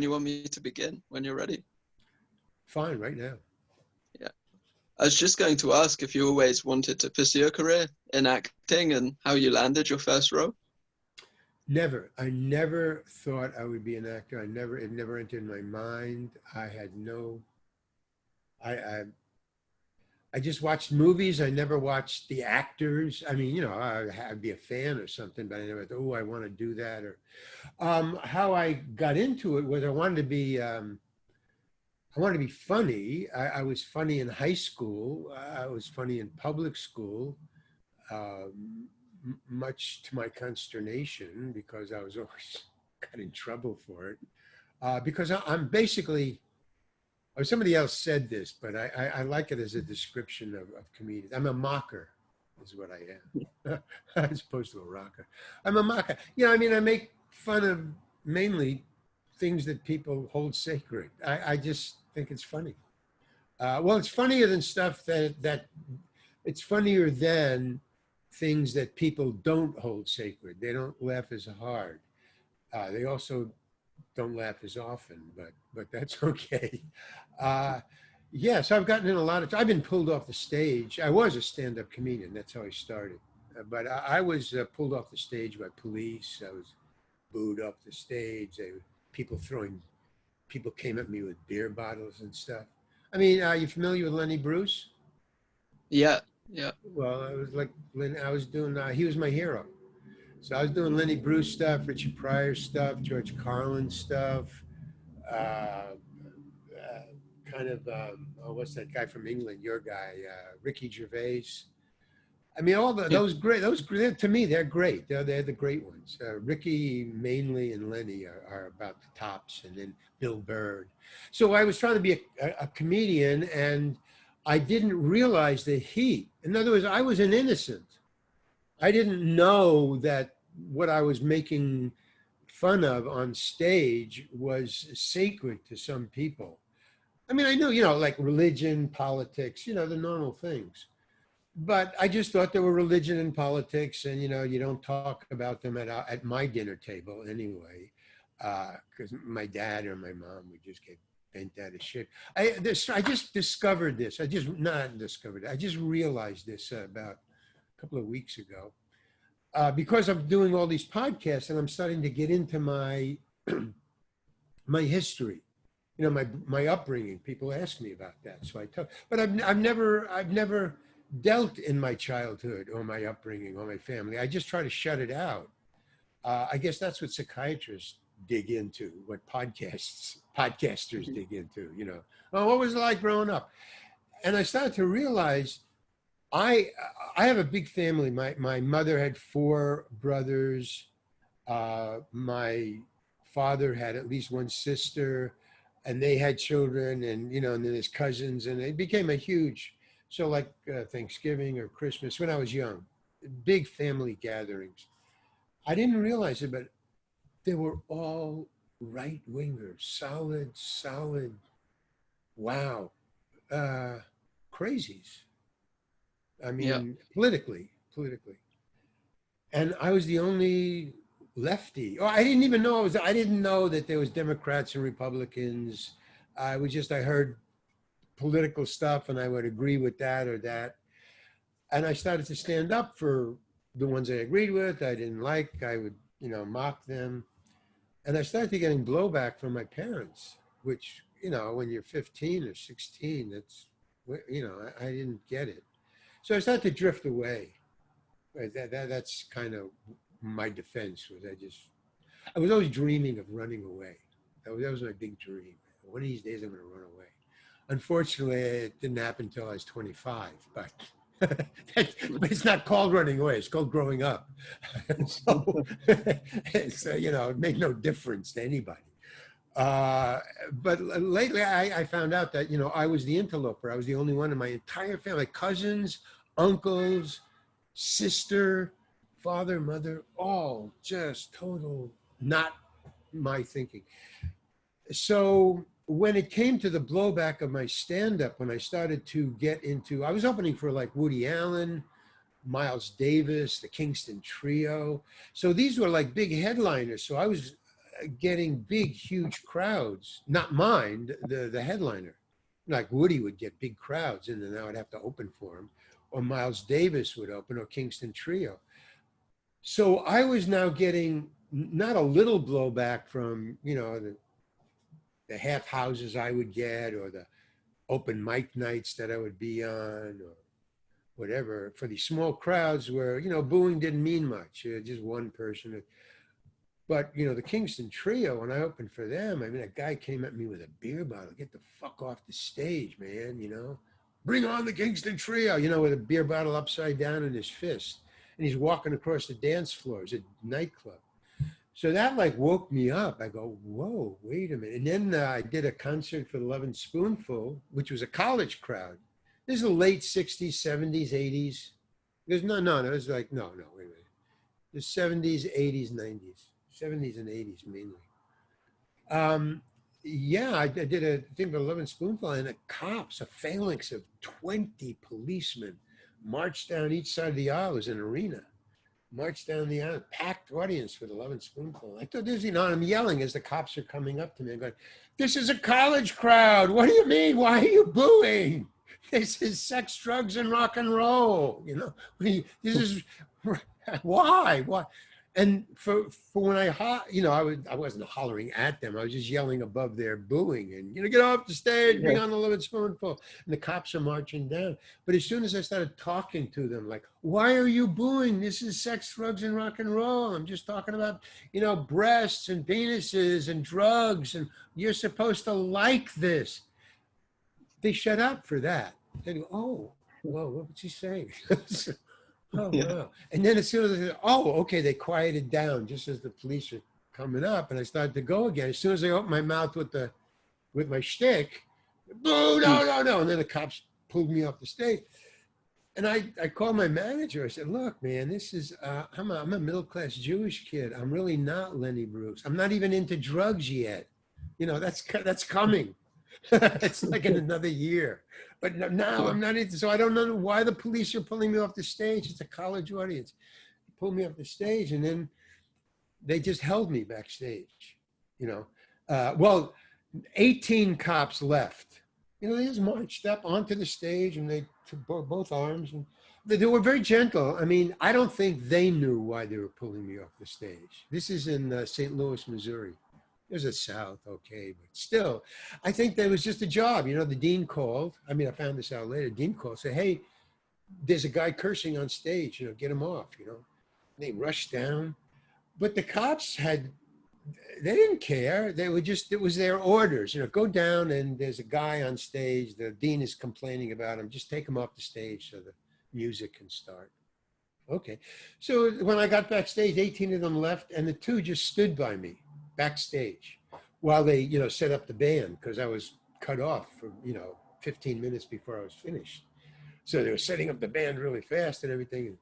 you want me to begin when you're ready. Fine, right now. Yeah. I was just going to ask if you always wanted to pursue a career in acting and how you landed your first role. Never. I never thought I would be an actor. It never entered my mind. I had no, I just watched movies. I never watched the actors. I mean, I'd be a fan or something, but I never thought, oh, I want to do that. Or how I got into it was I wanted to be funny. I was funny in high school. I was funny in public school, much to my consternation because I was always got in trouble for it. Because I'm basically, or somebody else said this, but I like it as a description of comedians. I'm a mocker, is what I am, as opposed to a rocker. I'm a mocker. I make fun of mainly things that people hold sacred. I just think it's funny. Well, it's funnier than stuff that it's funnier than things that people don't hold sacred. They don't laugh as hard. They also don't laugh as often, but that's okay. Yeah, so I've gotten in a lot of. I've been pulled off the stage. I was a stand-up comedian. That's how I started. But I was pulled off the stage by police. I was booed off the stage. People came at me with beer bottles and stuff. I mean, are you familiar with Lenny Bruce? Yeah, yeah. Well, I was like, I was doing, he was my hero. So I was doing Lenny Bruce stuff, Richard Pryor stuff, George Carlin stuff, uh, kind of, what's that guy from England, your guy, Ricky Gervais. I mean, Yeah. to me, they're great. They're the great ones. Ricky mainly and Lenny are about the tops, and then Bill Bird. So I was trying to be a comedian, and I didn't realize the heat. In other words, I was an innocent. I didn't know that what I was making fun of on stage was sacred to some people. I mean, I knew, like religion, politics, the normal things. But I just thought there were religion and politics, and you don't talk about them at my dinner table anyway, because my dad or my mom would just get bent out of shape. I just discovered this. I just not discovered it. I just realized this about a couple of weeks ago, because I'm doing all these podcasts, and I'm starting to get into my my history. My upbringing. People ask me about that, so I talk. But I've never dealt in my childhood or my upbringing or my family. I just try to shut it out. I guess that's what psychiatrists dig into, what podcasters dig into, Oh, what was it like growing up? And I started to realize I I have a big family. My mother had four brothers. My father had at least one sister, and they had children, and then his cousins, and it became a huge. So like Thanksgiving or Christmas when I was young, big family gatherings. I didn't realize it, but they were all right wingers, solid, wow, uh, crazies. I Yeah. mean, politically. And I was the only lefty. Oh, I didn't even know I didn't know that there was Democrats and Republicans. I heard political stuff and I would agree with that or that. And I started to stand up for the ones I agreed with, I didn't like, I would, mock them. And I started getting blowback from my parents, which, when you're 15 or 16, I didn't get it. So I started to drift away. Right? That's kind of my defense was I was always dreaming of running away. That was my big dream. One of these days I'm going to run away. Unfortunately, it didn't happen until I was 25, but but it's not called running away. It's called growing up. So, it made no difference to anybody. But lately I found out that, I was the interloper. I was the only one in my entire family, cousins, uncles, sister, father, mother, all just total, not my thinking. So when it came to the blowback of my stand-up, when I started to get into, I was opening for like Woody Allen, Miles Davis, the Kingston Trio. So these were like big headliners. So I was getting big, huge crowds. Not mine, the headliner. Like Woody would get big crowds, and then I would have to open for him, or Miles Davis would open, or Kingston Trio. So I was now getting not a little blowback from, you know, the half houses I would get, or the open mic nights that I would be on, or whatever. For these small crowds where, you know, booing didn't mean much, just one person. But, you know, the Kingston Trio, when I opened for them, I mean, a guy came at me with a beer bottle. Get the fuck off the stage, man, you know. Bring on the Kingston Trio, you know, with a beer bottle upside down in his fist. And he's walking across the dance floors at nightclub. So that like woke me up. I go, whoa, wait a minute. And then I did a concert for the Lovin' Spoonful, which was a college crowd. This is the late 60s, 70s, 80s. There's no, it was like, no, wait a minute. The 70s, 80s, 90s. 70s and 80s mainly. Yeah, I did a thing for 11 Spoonful, and the cops, a phalanx of 20 policemen, marched down each side of the aisle. It was an arena. Marched down the aisle, packed audience for the 11 Spoonful. I thought this, you know, and I'm yelling as the cops are coming up to me. I'm going, this is a college crowd. What do you mean? Why are you booing? This is sex, drugs, and rock and roll. You know, this is, why? And for when you know, I wasn't hollering at them. I was just yelling above their booing and, you know, get off the stage, bring on the 11 Spoonful. And the cops are marching down. But as soon as I started talking to them, like, why are you booing? This is sex, drugs, and rock and roll. I'm just talking about, you know, breasts and penises and drugs. And you're supposed to like this. They shut up for that. They go, oh, whoa, what was he saying? Oh, yeah. Wow. And then as soon as I said, oh, okay, they quieted down just as the police are coming up, and I started to go again. As soon as I opened my mouth with my shtick, boo, no. And then the cops pulled me off the stage. And I called my manager. I said, look, man, this is, I'm a middle-class Jewish kid. I'm really not Lenny Bruce. I'm not even into drugs yet. You know, that's coming. It's like in another year. But now I'm not into, so I don't know why the police are pulling me off the stage. It's a college audience. They pulled me off the stage, and then they just held me backstage, you know. Well, 18 cops left. You know, they just marched up onto the stage, and they took both arms, and they were very gentle. I mean, I don't think they knew why they were pulling me off the stage. This is in St. Louis, Missouri. There's a South, okay, but still, I think that was just a job. You know, the dean called. I mean, I found this out later. The dean called, said, hey, there's a guy cursing on stage, you know, get him off, you know. And they rushed down. But the cops they didn't care. They were just, it was their orders, you know, go down and there's a guy on stage. The dean is complaining about him. Just take him off the stage so the music can start. Okay. So when I got backstage, 18 of them left, and the two just stood by me backstage while they, you know, set up the band, because I was cut off for, you know, 15 minutes before I was finished. So they were setting up the band really fast and everything.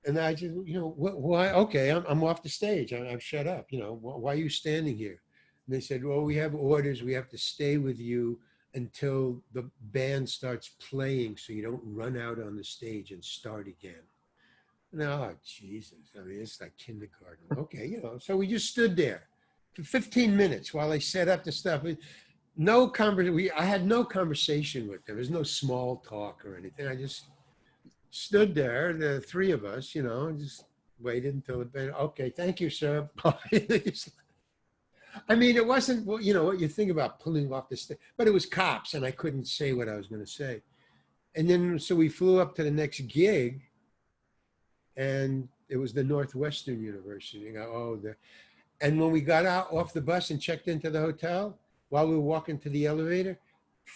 And I just, you know, why? Okay, I'm off the stage. I'm shut up. You know, why are you standing here? And they said, well, we have orders. We have to stay with you until the band starts playing, so you don't run out on the stage and start again. No, Jesus. I mean, it's like kindergarten. Okay, you know, so we just stood there for 15 minutes while they set up the stuff. No I had no conversation with them. There's no small talk or anything. I just stood there, the three of us, you know, and just waited until the band. Okay, thank you, sir. I mean, it wasn't, you know, what you think about pulling off the stage, but it was cops, and I couldn't say what I was going to say. And then, so we flew up to the next gig, and it was the Northwestern University. And when we got out off the bus and checked into the hotel, while we were walking to the elevator,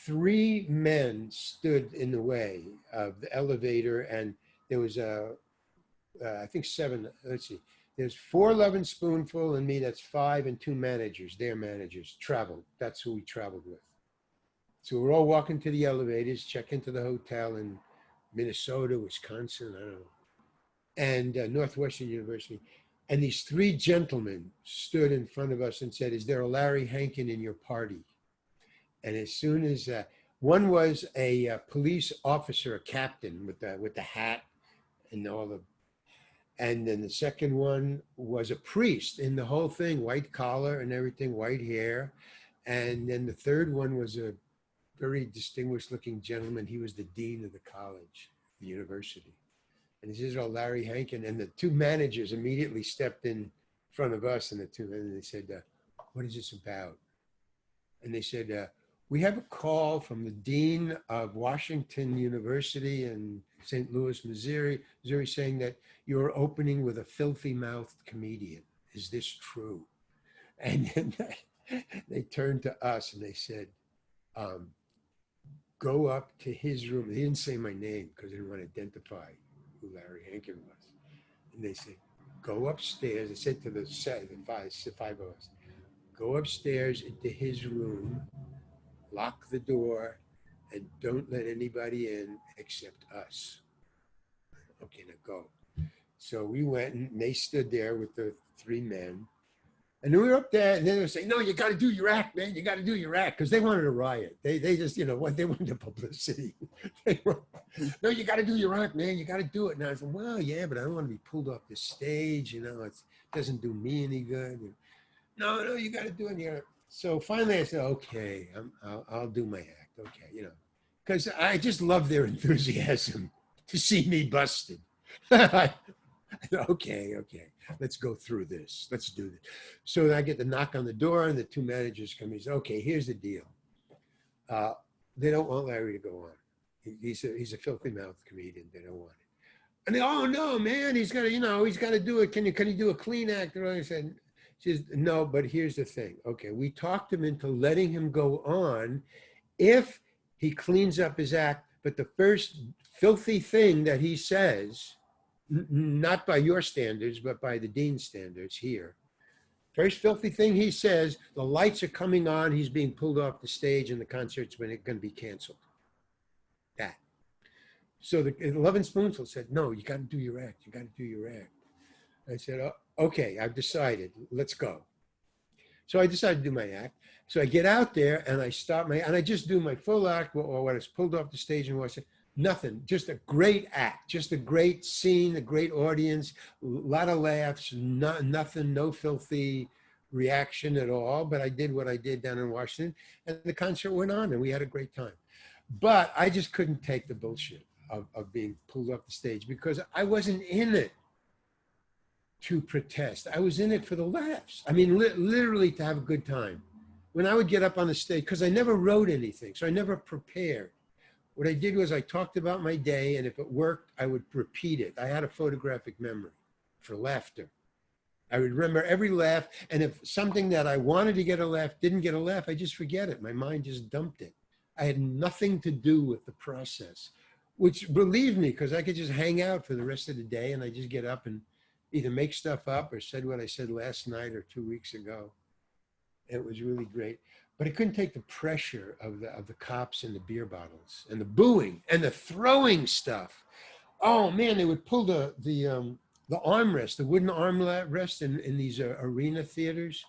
3 men stood in the way of the elevator, and there was I think 7. Let's see. There's 4 11 Spoonful and me. That's 5, and 2 managers. Their managers traveled. That's who we traveled with. So we're all walking to the elevators, check into the hotel in Minnesota, Wisconsin, I don't know, and Northwestern University. And these 3 gentlemen stood in front of us and said, is there a Larry Hankin in your party? And as soon as, one was a police officer, a captain with the hat and all the, And then the second one was a priest in the whole thing, white collar and everything, white hair. And then the third one was a very distinguished looking gentleman. He was the dean of the college, the university. And this is all Larry Hankin. And the two managers immediately stepped in front of us and they said, what is this about? And they said, we have a call from the dean of Washington University in St. Louis, Missouri, saying that you're opening with a filthy-mouthed comedian. Is this true? And then they turned to us and they said, go up to his room. They didn't say my name because they didn't want to identify who Larry Hankin was. And they said, go upstairs. They said to the five of us, go upstairs into his room, lock the door, and don't let anybody in except us. Okay, now go. So we went and they stood there with the three men. And then we were up there and then they were saying, no, you got to do your act, man. You got to do your act. Because they wanted a riot. They just, they wanted the publicity. No, you got to do your act, man. You got to do it. And I said, well, yeah, but I don't want to be pulled off the stage. It doesn't do me any good. And, no, you got to do it. So finally I said, okay, I'll do my act. Okay, because I just love their enthusiasm to see me busted. Okay, let's go through this. Let's do this. So I get the knock on the door and the two managers come in and say, okay, here's the deal. They don't want Larry to go on. He's a filthy mouthed comedian. They don't want it. And they, oh no, man, he's got to do it. Can he do a clean act? And I said, she says, no, but here's the thing. Okay, we talked him into letting him go on if he cleans up his act. But the first filthy thing that he says, not by your standards, but by the dean's standards here. First filthy thing he says, the lights are coming on, he's being pulled off the stage and the concert's going to be canceled. That. So the 11 Spoonful said, no, you got to do your act. You got to do your act. I said, oh, okay, I've decided. Let's go. So I decided to do my act. So I get out there and I start and I just do my full act or when it's pulled off the stage and watch it. Nothing, just a great act, just a great scene, a great audience, a lot of laughs, nothing, no filthy reaction at all. But I did what I did down in Washington and the concert went on and we had a great time. But I just couldn't take the bullshit of being pulled off the stage because I wasn't in it to protest. I was in it for the laughs. I mean, literally to have a good time. When I would get up on the stage, because I never wrote anything, so I never prepared. What I did was I talked about my day, and if it worked, I would repeat it. I had a photographic memory for laughter. I would remember every laugh, and if something that I wanted to get a laugh didn't get a laugh, I just forget it. My mind just dumped it. I had nothing to do with the process, which relieved me because I could just hang out for the rest of the day, and I just get up and either make stuff up or said what I said last night or 2 weeks ago. It was really great. But I couldn't take the pressure of the cops and the beer bottles and the booing and the throwing stuff. Oh man, they would pull the armrest, the wooden armrest in these arena theaters.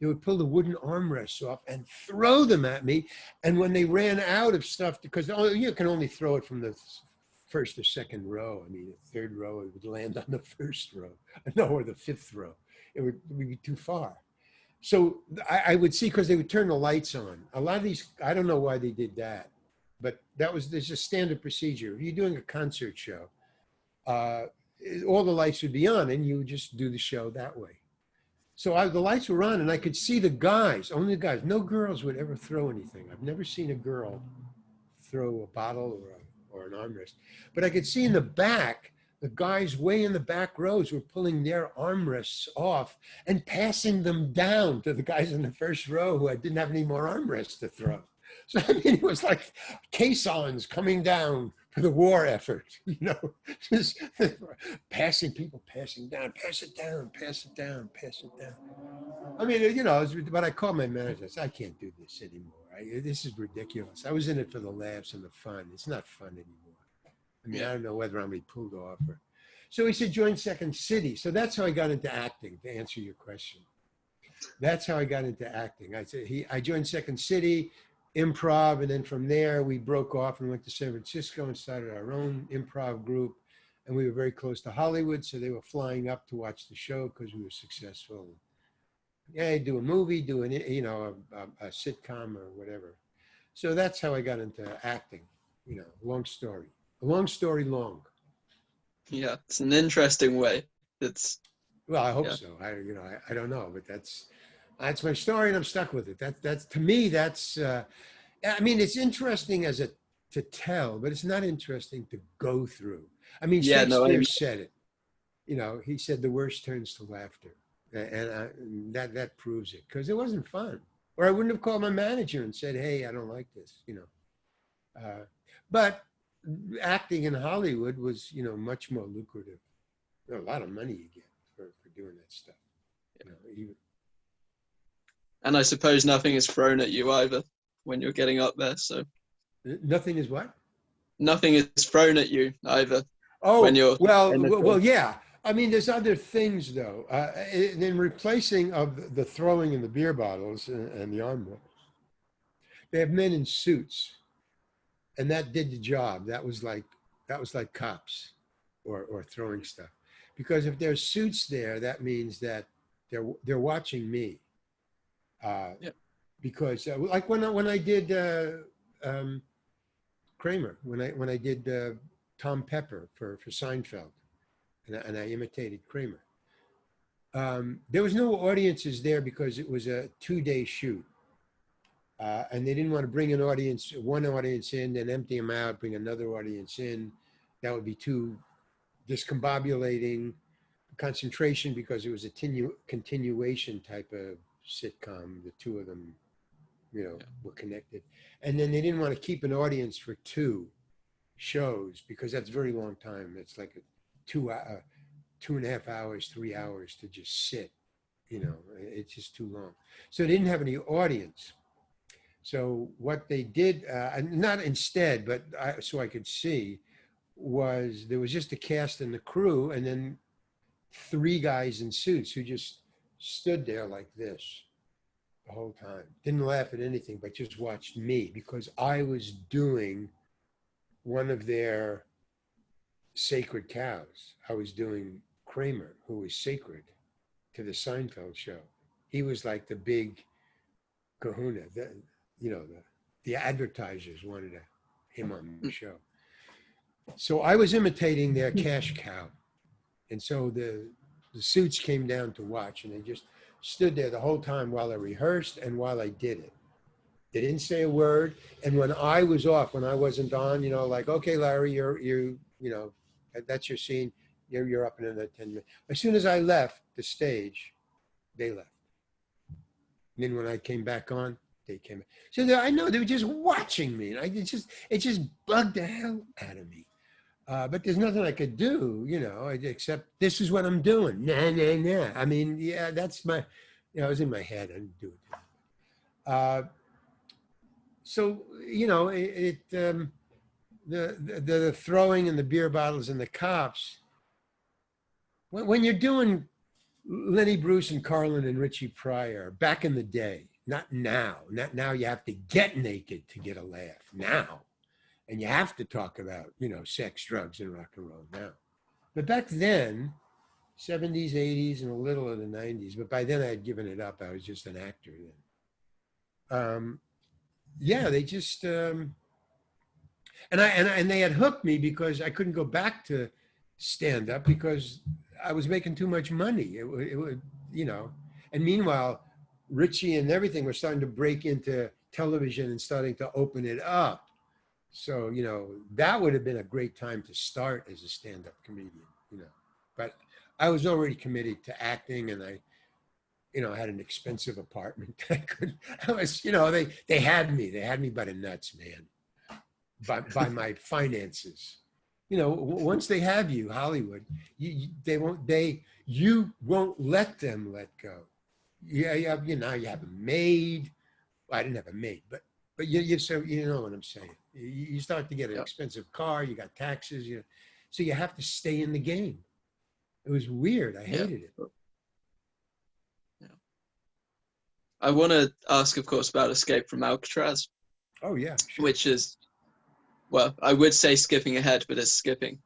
They would pull the wooden armrests off and throw them at me. And when they ran out of stuff, because you can only throw it from the first or second row. I mean, the third row, it would land on the first row, no, or the fifth row. It would be too far. So I would see, because they would turn the lights on. A lot of these, I don't know why they did that, but there's a standard procedure. If you're doing a concert show, all the lights would be on and you would just do the show that way. So the lights were on and I could see the guys, only the guys. No girls would ever throw anything. I've never seen a girl throw a bottle or an armrest. But I could see in the back, the guys way in the back rows were pulling their armrests off and passing them down to the guys in the first row who didn't have any more armrests to throw. So I mean, it was like caissons coming down for the war effort, just passing down, pass it down, pass it down, pass it down. I mean, but I called my manager. I said, I can't do this anymore. This is ridiculous. I was in it for the laughs and the fun. It's not fun anymore. I mean, I don't know whether I'm going to be pulled off or. So he said, join Second City. So that's how I got into acting, to answer your question. That's how I got into acting. I joined Second City, improv, and then from there we broke off and went to San Francisco and started our own improv group. and we were very close to Hollywood, so they were flying up to watch the show because we were successful. Yeah, do a movie, do an, you know, a sitcom or whatever. So that's how I got into acting. You know, long story, long. Yeah, it's an interesting way. It's Well, I hope yeah, so. I don't know, but that's my story, and I'm stuck with it. That's to me, that's. I mean, it's interesting as a to tell, but it's not interesting to go through. I mean, yeah. No, Shakespeare said it. You know, he said the worst turns to laughter, that proves it because it wasn't fun. Or I wouldn't have called my manager and said, "Hey, I don't like this." You know, but acting in Hollywood was, you know, much more lucrative. There a lot of money you get for doing that stuff. You know, even and I suppose nothing is thrown at you either when you're getting up there. So nothing is what? nothing is thrown at you either when Oh, you're in the well, film. yeah. I mean, there's other things though. In replacing of the throwing in the beer bottles and the arm wars, they have men in suits, and that did the job. That was like cops, or throwing stuff, because if there's suits there, that means that they're watching me. Yeah, Because like when I did um, Kramer, when I did Tom Pepper for Seinfeld, and I imitated Kramer. There was no audiences there because it was a 2-day shoot, and they didn't want to bring one audience in, then empty them out, bring another audience in. That would be too discombobulating concentration because it was a continuation type of sitcom. The two of them, you know, yeah, were connected, and then they didn't want to keep an audience for 2 shows because that's a very long time. It's like a 2.5 hours, 3 hours to just sit. You know, it's just too long. So they didn't have any audience. So what they did, not instead, but so I could see, was there was just a cast and the crew, and then 3 guys in suits who just stood there like this the whole time. Didn't laugh at anything, but just watched me because I was doing one of their sacred cows. I was doing Kramer, who was sacred to the Seinfeld show. He was like the big kahuna. The advertisers wanted him on the show. So I was imitating their cash cow. And so the suits came down to watch, and they just stood there the whole time while I rehearsed and while I did it. They didn't say a word. And when I was off, when I wasn't on, you know, like, okay, Larry, that's your scene. You're up in another 10 minutes. As soon as I left the stage, they left. And then when I came back on, they came back. So I know they were just watching me. And it just bugged the hell out of me. But there's nothing I could do, you know, except this is what I'm doing. Nah. I mean, yeah, that's my, I was in my head. I didn't do it. So, you know, the throwing and the beer bottles and the cops, when you're doing Lenny Bruce and Carlin and Richie Pryor back in the day, not now you have to get naked to get a laugh now. And you have to talk about, you know, sex, drugs, and rock and roll now. But back then, 70s, 80s, and a little of the 90s, but by then I had given it up. I was just an actor then. Yeah, they just, and they had hooked me because I couldn't go back to stand up because I was making too much money. It would, you know, and meanwhile, Richie and everything were starting to break into television and starting to open it up. So, you know, that would have been a great time to start as a stand-up comedian, you know. But I was already committed to acting, and I had an expensive apartment. I was, you know, they had me by the nuts, man, by my finances. You know, once they have you, Hollywood, you won't let them let go. Yeah, you have a maid. Well, I didn't have a maid, but so you know what I'm saying. You start to get an yeah, expensive car, you got taxes, so you have to stay in the game. It was weird. I yeah. hated it. Yeah. I want to ask, of course, about Escape from Alcatraz, Oh yeah, sure. which is well, I would say skipping ahead, but it's skipping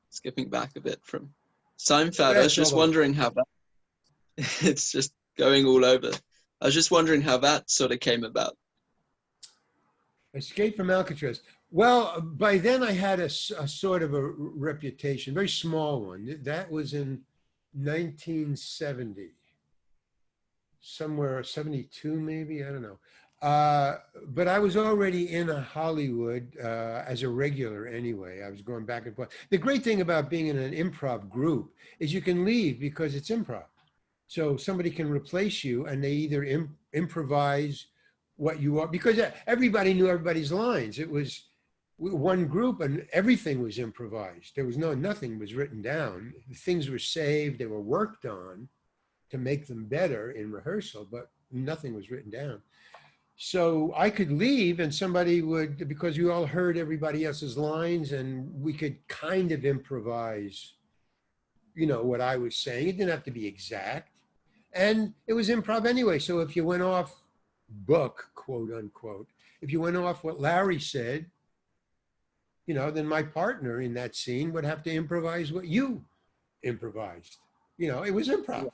back a bit from Seinfeld. I was That's just all over. wondering how that, it's just going all over. I was just wondering how that sort of came about. Escape from Alcatraz. Well, by then I had a sort of a reputation, very small one. That was in 1970, somewhere 72 maybe, I don't know. But I was already in Hollywood as a regular anyway. I was going back and forth. The great thing about being in an improv group is you can leave because it's improv. So somebody can replace you and they either improvise what you are, because everybody knew everybody's lines. It was one group and everything was improvised. There was nothing was written down. Things were saved, they were worked on to make them better in rehearsal, but nothing was written down. So I could leave and somebody would, because you all heard everybody else's lines and we could kind of improvise, you know, what I was saying. It didn't have to be exact. And it was improv anyway. So if you went off book, quote unquote, if you went off what Larry said, you know, then my partner in that scene would have to improvise what you improvised. You know, it was improv.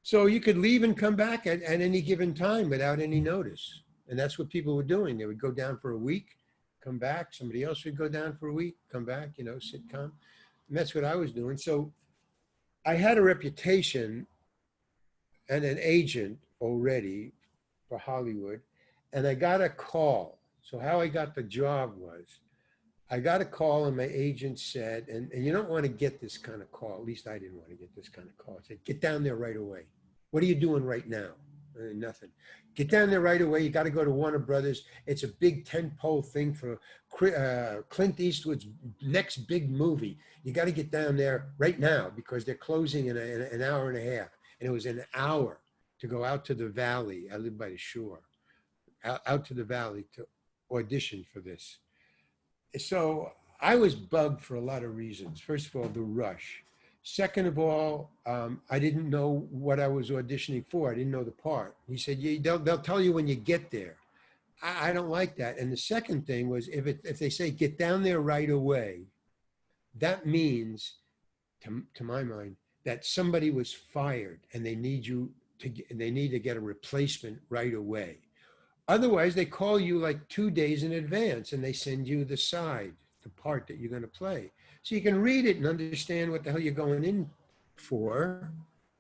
So you could leave and come back at any given time without any notice. And that's what people were doing. They would go down for a week, come back. Somebody else would go down for a week, come back, you know, sitcom. And that's what I was doing. So I had a reputation and an agent already for Hollywood. And I got a call. So how I got the job was, I got a call and my agent said, and you don't want to get this kind of call. At least I didn't want to get this kind of call. I said, get down there right away. What are you doing right now? Nothing. Get down there right away. You got to go to Warner Brothers. It's a big tentpole thing for Clint Eastwood's next big movie. You got to get down there right now because they're closing in an hour and a half. And it was an hour to go out to the valley. I live by the shore. Out to the valley to audition for this. So I was bugged for a lot of reasons. First of all, the rush. Second of all, I didn't know what I was auditioning for. I didn't know the part. He said, yeah, they'll tell you when you get there. I don't like that. And the second thing was, if they say, get down there right away, that means, to my mind, that somebody was fired and they need to get a replacement right away. Otherwise, they call you like 2 days in advance and they send you the part that you're going to play. So you can read it and understand what the hell you're going in for.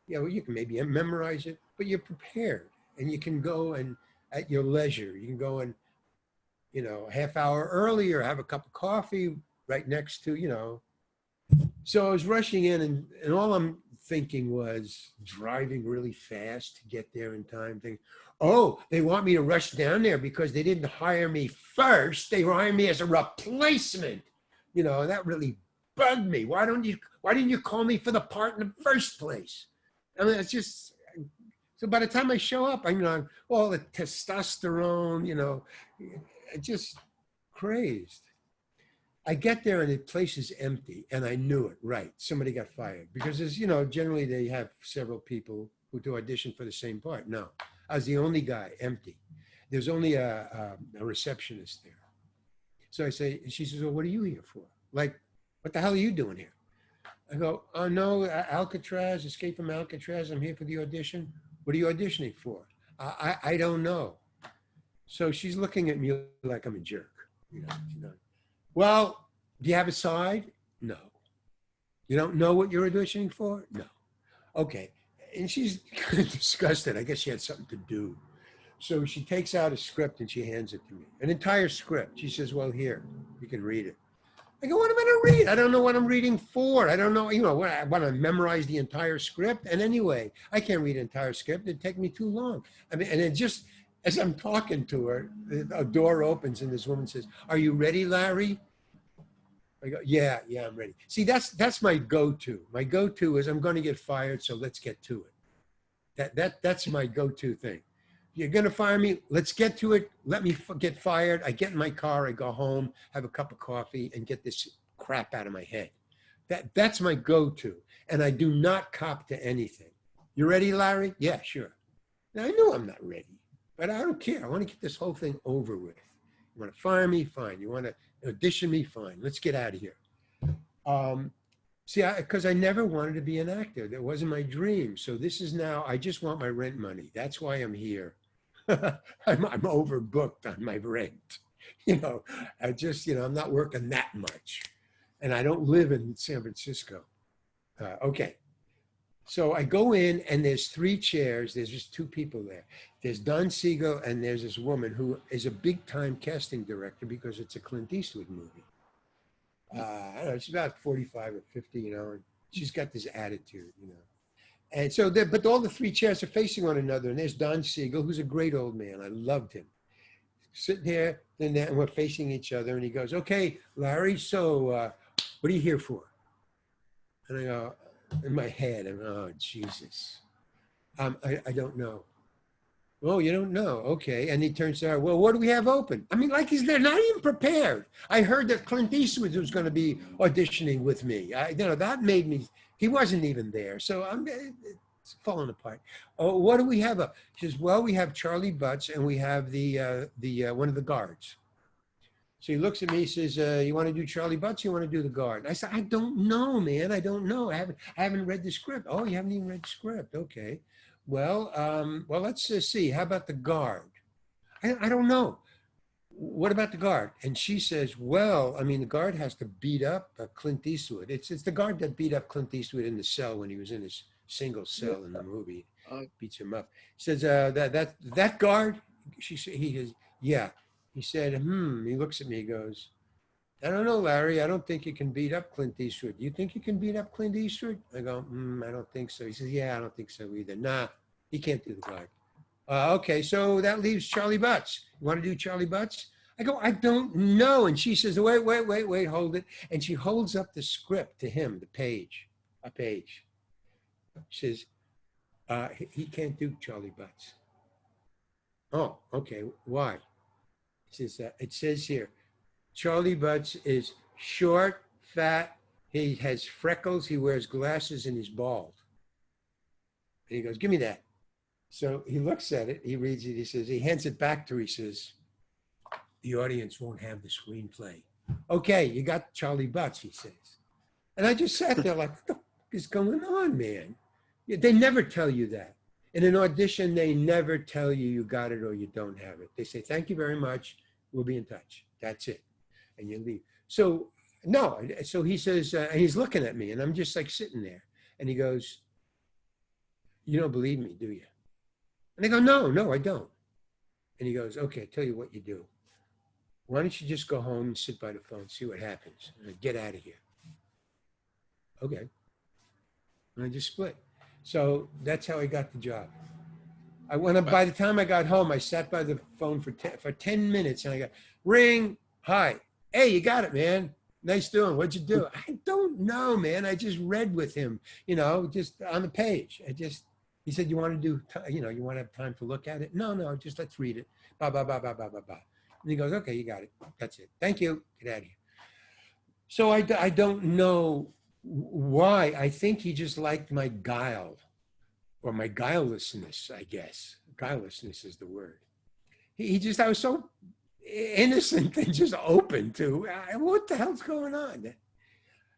You know, you can maybe memorize it, but you're prepared and you can go and at your leisure, you can go and, you know, a half hour earlier, have a cup of coffee right next to, you know. So I was rushing in and all I'm thinking was driving really fast to get there in time, thinking, oh, they want me to rush down there because they didn't hire me first. They hired me as a replacement. You know, that really bugged me. Why didn't you call me for the part in the first place? I mean, it's just, so by the time I show up, I'm, you know, all the testosterone, you know, just crazed. I get there and the place is empty and I knew it, right. Somebody got fired because there's, you know, generally they have several people who do audition for the same part. No, I was the only guy, empty. There's only a receptionist there. So I say, she says, well, what are you here for? Like, what the hell are you doing here? I go, oh no, Alcatraz, Escape from Alcatraz. I'm here for the audition. What are you auditioning for? I don't know. So she's looking at me like I'm a jerk. You know, well, do you have a side? No. You don't know what you're auditioning for? No. Okay. And she's kind of disgusted. I guess she had something to do. So she takes out a script and she hands it to me. An entire script. She says, well, here, you can read it. I go, what am I going to read? I don't know what I'm reading for. I don't know, you know, I want to memorize the entire script. And anyway, I can't read an entire script. It'd take me too long. I mean, and it just, as I'm talking to her, a door opens and this woman says, are you ready, Larry? I go, yeah, I'm ready. See, that's my go-to. My go-to is I'm going to get fired, so let's get to it. That's my go-to thing. You're going to fire me, let's get to it. Let me get fired. I get in my car, I go home, have a cup of coffee, and get this crap out of my head. That's my go-to. And I do not cop to anything. You ready, Larry? Yeah, sure. Now, I know I'm not ready, but I don't care. I want to get this whole thing over with. You want to fire me? Fine. You want to audition me? Fine. Let's get out of here. See, because I never wanted to be an actor. That wasn't my dream. So this is now, I just want my rent money. That's why I'm here. I'm overbooked on my rent. I just, I'm not working that much. And I don't live in San Francisco. Okay. So I go in and there's 3 chairs. There's just 2 people there. There's Don Siegel and there's this woman who is a big time casting director because it's a Clint Eastwood movie. I don't know, she's about 45 or 50, and she's got this attitude, And so, but all the 3 chairs are facing one another. And there's Don Siegel, who's a great old man. I loved him. Sitting here, and we're facing each other. And he goes, okay, Larry, so what are you here for? And I go, in my head, I'm, oh, Jesus. I don't know. Oh, you don't know? Okay. And he turns to her, well, what do we have open? I mean, like they're not even prepared. I heard that Clint Eastwood was going to be auditioning with me. That made me, he wasn't even there. So it's falling apart. Oh, what do we have up? She says, well, we have Charlie Butts and we have the one of the guards. So he looks at me, he says, you want to do Charlie Butts? You want to do the guard? And I said, I don't know, man. I don't know. I haven't read the script. Oh, you haven't even read the script. Okay. Well, let's see. How about the guard? I don't know. What about the guard? And she says, well, I mean, the guard has to beat up Clint Eastwood. It's the guard that beat up Clint Eastwood in the cell when he was in his single cell in the movie. Beats him up. Says, that guard? He says, yeah. He said, He looks at me, he goes, I don't know, Larry. I don't think you can beat up Clint Eastwood. Do you think you can beat up Clint Eastwood? I go, I don't think so. He says, yeah, I don't think so either. Nah, he can't do the guard. Okay, so that leaves Charlie Butts. You want to do Charlie Butts? I go, I don't know. And she says, wait, hold it. And she holds up the script to him, a page. She says, he can't do Charlie Butts. Oh, okay, why? It says here, Charlie Butts is short, fat, he has freckles, he wears glasses, and he's bald. And he goes, give me that. So he looks at it, he reads it, he hands it back to her, he says, the audience won't have the screenplay. Okay, you got Charlie Butts, he says. And I just sat there like, what the fuck is going on, man? They never tell you that. In an audition, they never tell you you got it or you don't have it. They say, thank you very much, we'll be in touch. That's it. And you leave. So, no. So he says, and he's looking at me, and I'm just like sitting there. And he goes, you don't believe me, do you? And I go, no, I don't. And he goes, okay, tell you what you do. Why don't you just go home and sit by the phone, see what happens, and get out of here. Okay. And I just split. So that's how I got the job. By the time I got home, I sat by the phone for 10 minutes, and I got, ring, hi. Hey, you got it, man. Nice doing. What'd you do? I don't know, man. I just read with him, just on the page. He said, you want to do, you want to have time to look at it? No, just let's read it. Blah, blah, blah, blah, blah, blah, blah. And he goes, okay, you got it. That's it. Thank you. Get out of here. So I don't know why. I think he just liked my guile or my guilelessness, I guess. Guilelessness is the word. I was so innocent and just open to what the hell's going on.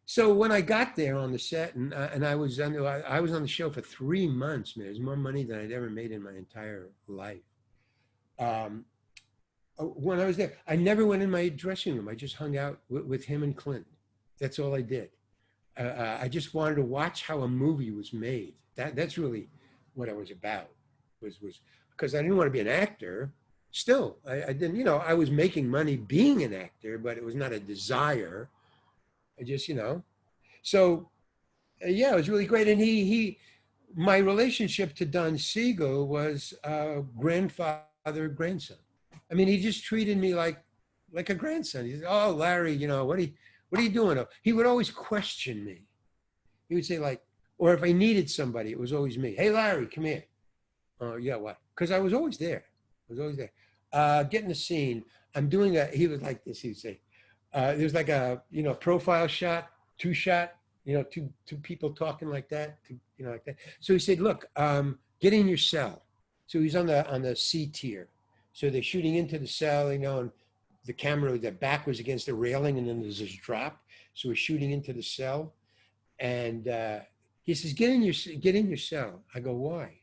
So when I got there on the set, and I was on the show for 3 months, man. It was more money than I'd ever made in my entire life. When I was there, I never went in my dressing room. I just hung out with him and Clint. That's all I did. I just wanted to watch how a movie was made. That's really what I was about. Was because I didn't want to be an actor. Still, I didn't. I was making money being an actor, but it was not a desire. I just, So, yeah, it was really great. And my relationship to Don Siegel was grandfather, grandson. I mean, he just treated me like a grandson. He said, oh, Larry, what are you doing? He would always question me. He would say or if I needed somebody, it was always me. Hey, Larry, come here. Oh, yeah, what? Because I was always there. Getting the scene. I'm doing he was like this, he would say, there's like a, profile shot, 2-shot, two people talking like that, like that. So he said, look, get in your cell. So he's on the C tier. So they're shooting into the cell, and the camera, the back was against the railing, and then there's this drop. So we're shooting into the cell, and he says, get in your cell. I go, why?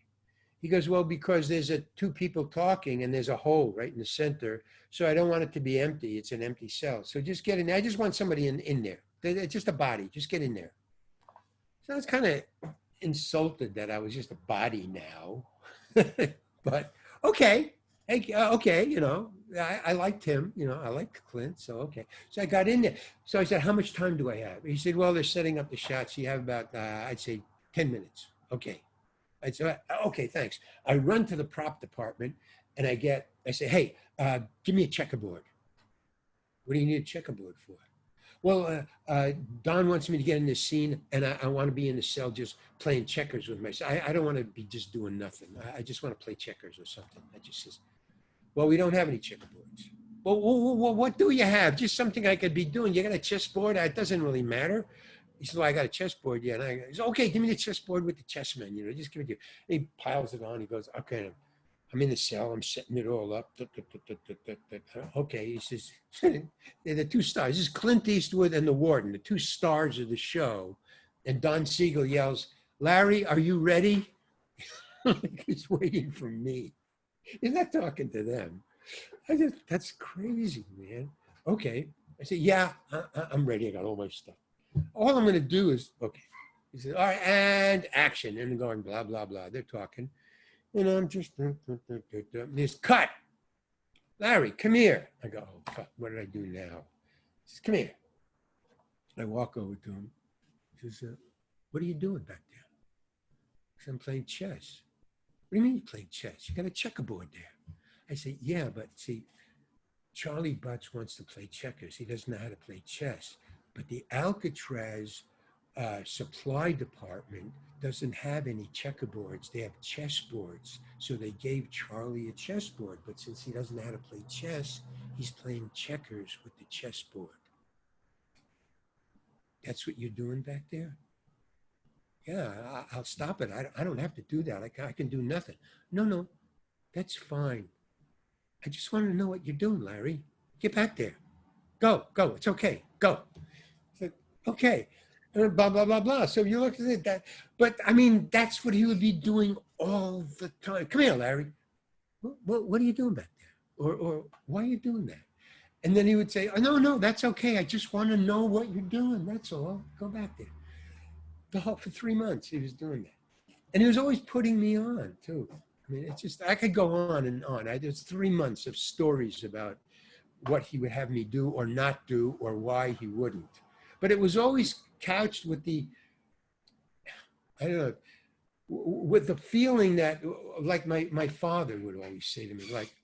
He goes, well, because there's two people talking and there's a hole right in the center. So I don't want it to be empty. It's an empty cell. So just get in there. I just want somebody in there. Just a body. Just get in there. So I was kind of insulted that I was just a body now. But okay. Hey, okay, you know, I liked him. You know, I liked Clint. So, okay. So I got in there. So I said, how much time do I have? He said, well, they're setting up the shots. You have about, I'd say, 10 minutes. Okay. I said, okay, thanks. I run to the prop department and I say, hey, give me a checkerboard. What do you need a checkerboard for? Well, Don wants me to get in this scene and I want to be in the cell just playing checkers with myself. I don't want to be just doing nothing. I just want to play checkers or something. I just says, well, we don't have any checkerboards. Well, what do you have? Just something I could be doing. You got a chessboard? It doesn't really matter. He said, well, I got a chessboard, yeah. And he said, okay, give me the chessboard with the chessmen, you know, just give it to you. And he piles it on. He goes, okay, I'm in the cell. I'm setting it all up. Okay, he says, they're the two stars. This is Clint Eastwood and the warden, the two stars of the show. And Don Siegel yells, Larry, are you ready? He's waiting for me. He's not talking to them. That's crazy, man. Okay. I said, yeah, I'm ready. I got all my stuff. All I'm going to do is, okay. He said, all right, and action. And they're going, blah, blah, blah. They're talking. And I'm just, this cut. Larry, come here. I go, oh, fuck, what did I do now? He says, come here. I walk over to him. He says, what are you doing back there? I said, I'm playing chess. What do you mean you're playing chess? You got a checkerboard there. I say, yeah, but see, Charlie Butts wants to play checkers. He doesn't know how to play chess. But the Alcatraz supply department doesn't have any checkerboards. They have chessboards. So they gave Charlie a chessboard. But since he doesn't know how to play chess, he's playing checkers with the chessboard. That's what you're doing back there? Yeah, I'll stop it. I don't have to do that. I can do nothing. No, that's fine. I just want to know what you're doing, Larry. Get back there. Go. It's okay. Go. I said, okay. And blah, blah, blah, blah. So you look at that. But, I mean, that's what he would be doing all the time. Come here, Larry. What are you doing back there? Or why are you doing that? And then he would say, oh, no, that's okay. I just want to know what you're doing. That's all. Go back there. For 3 months, he was doing that. And he was always putting me on, too. I mean, it's just, I could go on and on. There's 3 months of stories about what he would have me do or not do or why he wouldn't. But it was always couched with the, I don't know, with the feeling that, like my father would always say to me, like,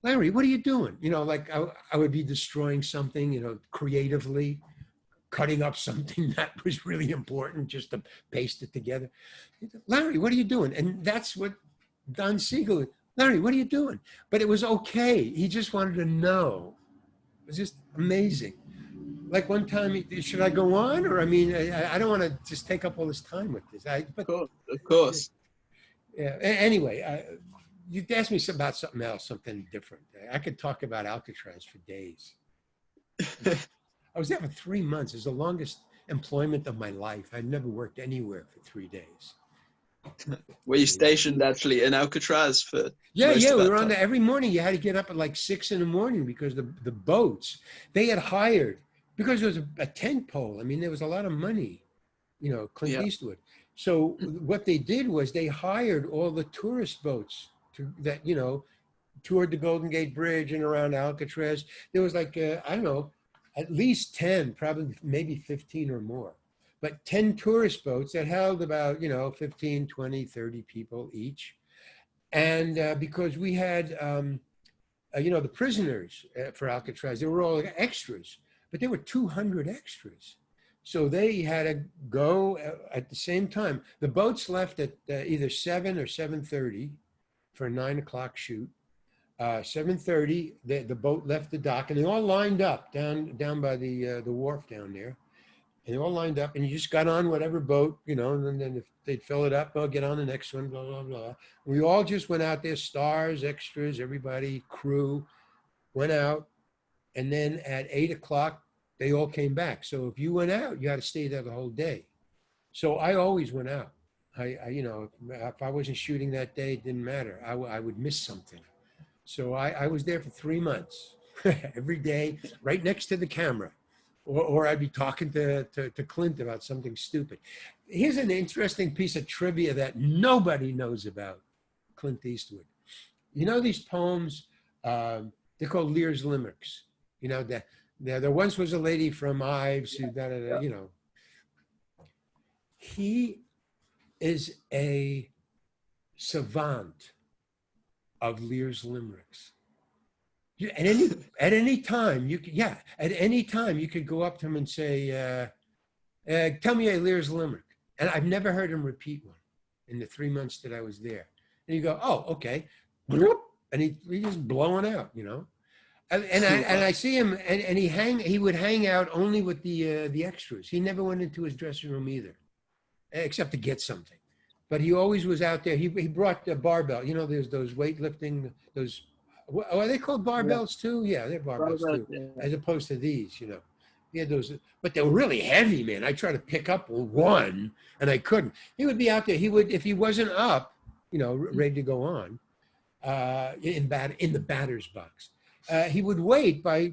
Larry, what are you doing? You know, like I would be destroying something, you know, creatively, cutting up something that was really important just to paste it together. Larry, what are you doing? And that's what Don Siegel, Larry, what are you doing? But it was okay. He just wanted to know. It was just amazing. Like one time, should I go on? Or, I mean, I don't want to just take up all this time with this. Of course. Yeah. Anyway, you asked me about something else, something different. I could talk about Alcatraz for days. I was there for 3 months. It was the longest employment of my life. I'd never worked anywhere for 3 days. Were you stationed actually in Alcatraz for Yeah, most of we that were on time? there every morning. You had to get up at like 6 in the morning because the boats, they had hired, because there was a tent pole. I mean, there was a lot of money, you know, Clint Yeah. Eastwood. So what they did was they hired all the tourist boats that, you know, toured the Golden Gate Bridge and around Alcatraz. There was like, I don't know, at least 10, probably maybe 15 or more. But 10 tourist boats that held about, you know, 15, 20, 30 people each. And because we had, you know, the prisoners for Alcatraz, they were all extras, but there were 200 extras. So they had to go at the same time. The boats left at either 7 or 7:30 for a 9 o'clock shoot. 7:30, the boat left the dock, and they all lined up down by the wharf down there. And they all lined up, and you just got on whatever boat, you know, and then if they'd fill it up, get on the next one, blah, blah, blah. We all just went out there, stars, extras, everybody, crew, went out, And then at 8 o'clock, they all came back. So if you went out, you had to stay there the whole day. So I always went out. If I wasn't shooting that day, it didn't matter. I would miss something. So I was there for 3 months, every day, right next to the camera. Or I'd be talking to Clint about something stupid. Here's an interesting piece of trivia that nobody knows about Clint Eastwood. You know these poems, they're called Lear's Limericks. You know, there once was a lady from Ives who, you know. He is a savant of Lear's Limericks. At any time, at any time you could go up to him and say, tell me a Lear's Limerick. And I've never heard him repeat one in the 3 months that I was there. And you go, oh, okay. And he's just blowing out, you know. And I see him, and he would hang out only with the extras. He never went into his dressing room either, except to get something. But he always was out there. He brought the barbell. You know, there's those weightlifting, those, are they called barbells too? Yeah, they're barbells too, as opposed to these, you know. He had those, but they were really heavy, man. I tried to pick up one, and I couldn't. He would be out there. He would, if he wasn't up, you know, ready to go on, in the batter's box, he would wait by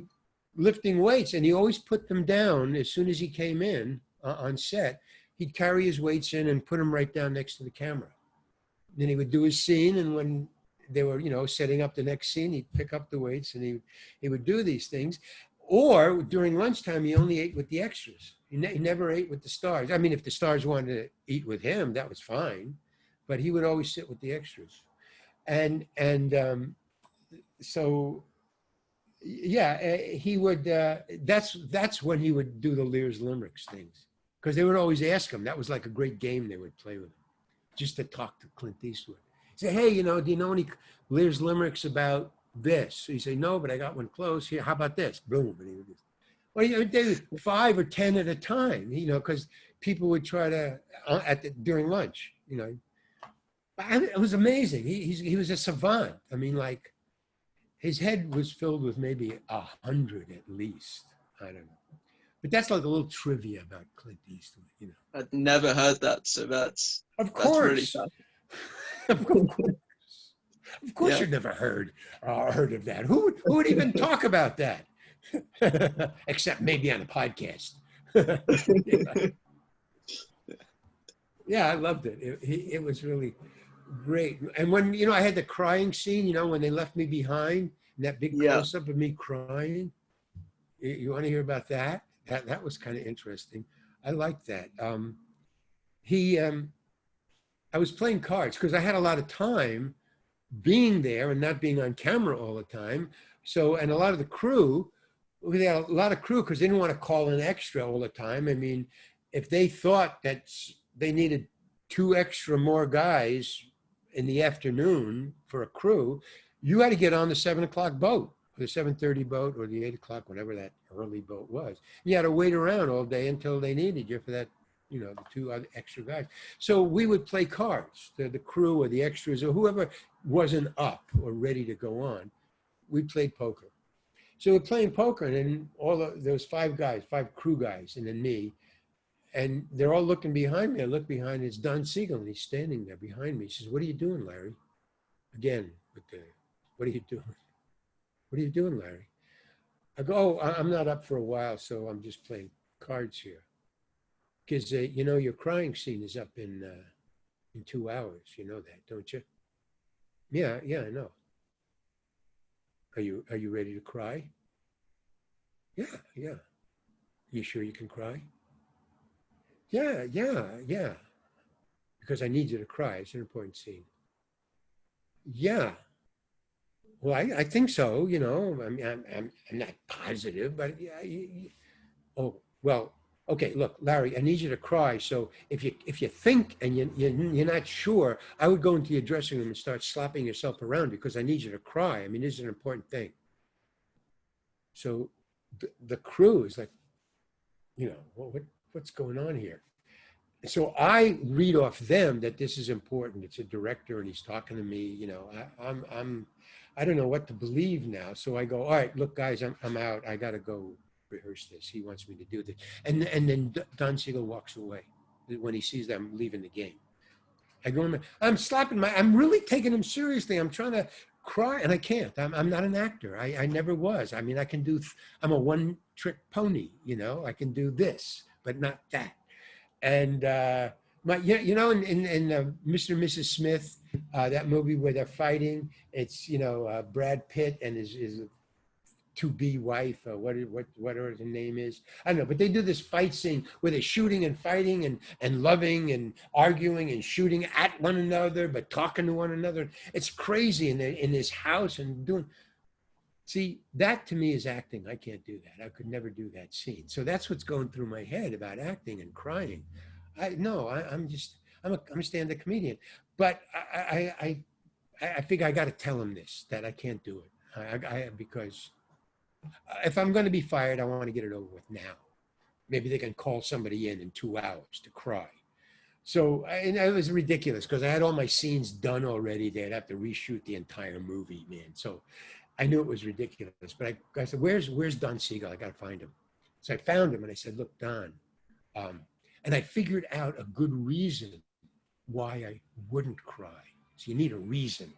lifting weights, and he always put them down as soon as he came in on set. He'd carry his weights in and put them right down next to the camera. Then he would do his scene, and when they were, you know, setting up the next scene, he'd pick up the weights, and he would do these things. Or during lunchtime, he only ate with the extras. He never ate with the stars. I mean, if the stars wanted to eat with him, that was fine, but he would always sit with the extras. And so, yeah, he would. That's when he would do the Lear's Limericks things, because they would always ask him. That was like a great game they would play with him, just to talk to Clint Eastwood. Say, hey, you know, do you know any Lear's Limericks about this? So you say, no, but I got one close here. How about this? Boom. And he would just, well, you know, they 5 or 10 at a time, you know, because people would try to, during lunch, you know. It was amazing. He was a savant. I mean, like, his head was filled with maybe 100 at least. I don't know. But that's like a little trivia about Clint Eastwood, you know. I'd never heard that, so that's really fun. Of course, you've never heard of that. Who would even talk about that? Except maybe on a podcast. Yeah, I loved it. It was really great. And when, you know, I had the crying scene, you know, when they left me behind, and that big close-up of me crying. You want to hear about that? That was kind of interesting. I liked that. I was playing cards because I had a lot of time being there and not being on camera all the time. So, and a lot of the crew, we had a lot of crew because they didn't want to call in extra all the time. I mean, if they thought that they needed 2 extra more guys in the afternoon for a crew, you had to get on the 7 o'clock boat, or the 7:30 boat, or the 8 o'clock, whatever that early boat was. You had to wait around all day until they needed you for that, you know, the 2 other extra guys. So we would play cards, the crew or the extras or whoever wasn't up or ready to go on. We played poker. So we're playing poker, and then there was 5 guys, 5 crew guys, and then me. And they're all looking behind me. I look behind, it's Don Siegel, and he's standing there behind me. He says, what are you doing, Larry? Again, what are you doing? What are you doing, Larry? I go, oh, I'm not up for a while, so I'm just playing cards here. Because, you know, your crying scene is up in 2 hours. You know that, don't you? Yeah, I know. Are you ready to cry? Yeah. You sure you can cry? Yeah. Because I need you to cry. It's an important scene. Yeah. Well, I think so. You know, I mean, I'm not positive, but yeah. Oh, well. Okay, look, Larry, I need you to cry. So if you think and you're not sure, I would go into your dressing room and start slapping yourself around because I need you to cry. I mean, this is an important thing. So the crew is like, you know, what's going on here? So I read off them that this is important. It's a director and he's talking to me. You know, I don't know what to believe now. So I go, all right, look, guys, I'm out. I got to go rehearse this. He wants me to do this. And then Don Siegel walks away when he sees that I'm leaving the game. I go, I'm slapping I'm really taking him seriously. I'm trying to cry and I can't. I'm not an actor. I never was. I mean, I'm a one trick pony, you know, I can do this, but not that. And, in Mr. and Mrs. Smith, that movie where they're fighting, it's, Brad Pitt and his to-be wife, whatever the name is. I don't know, but they do this fight scene where they're shooting and fighting and loving and arguing and shooting at one another, but talking to one another. It's crazy in this house and doing. See, that to me is acting. I can't do that. I could never do that scene. So that's what's going through my head about acting and crying. I'm a stand-up comedian, but I figure I got to tell him this, that I can't do it. Because if I'm going to be fired, I want to get it over with now. Maybe they can call somebody in 2 hours to cry. So and it was ridiculous because I had all my scenes done already. They'd have to reshoot the entire movie, man. So I knew it was ridiculous. But I said, where's Don Siegel? I got to find him. So I found him and I said, look, Don. And I figured out a good reason why I wouldn't cry. So you need a reason,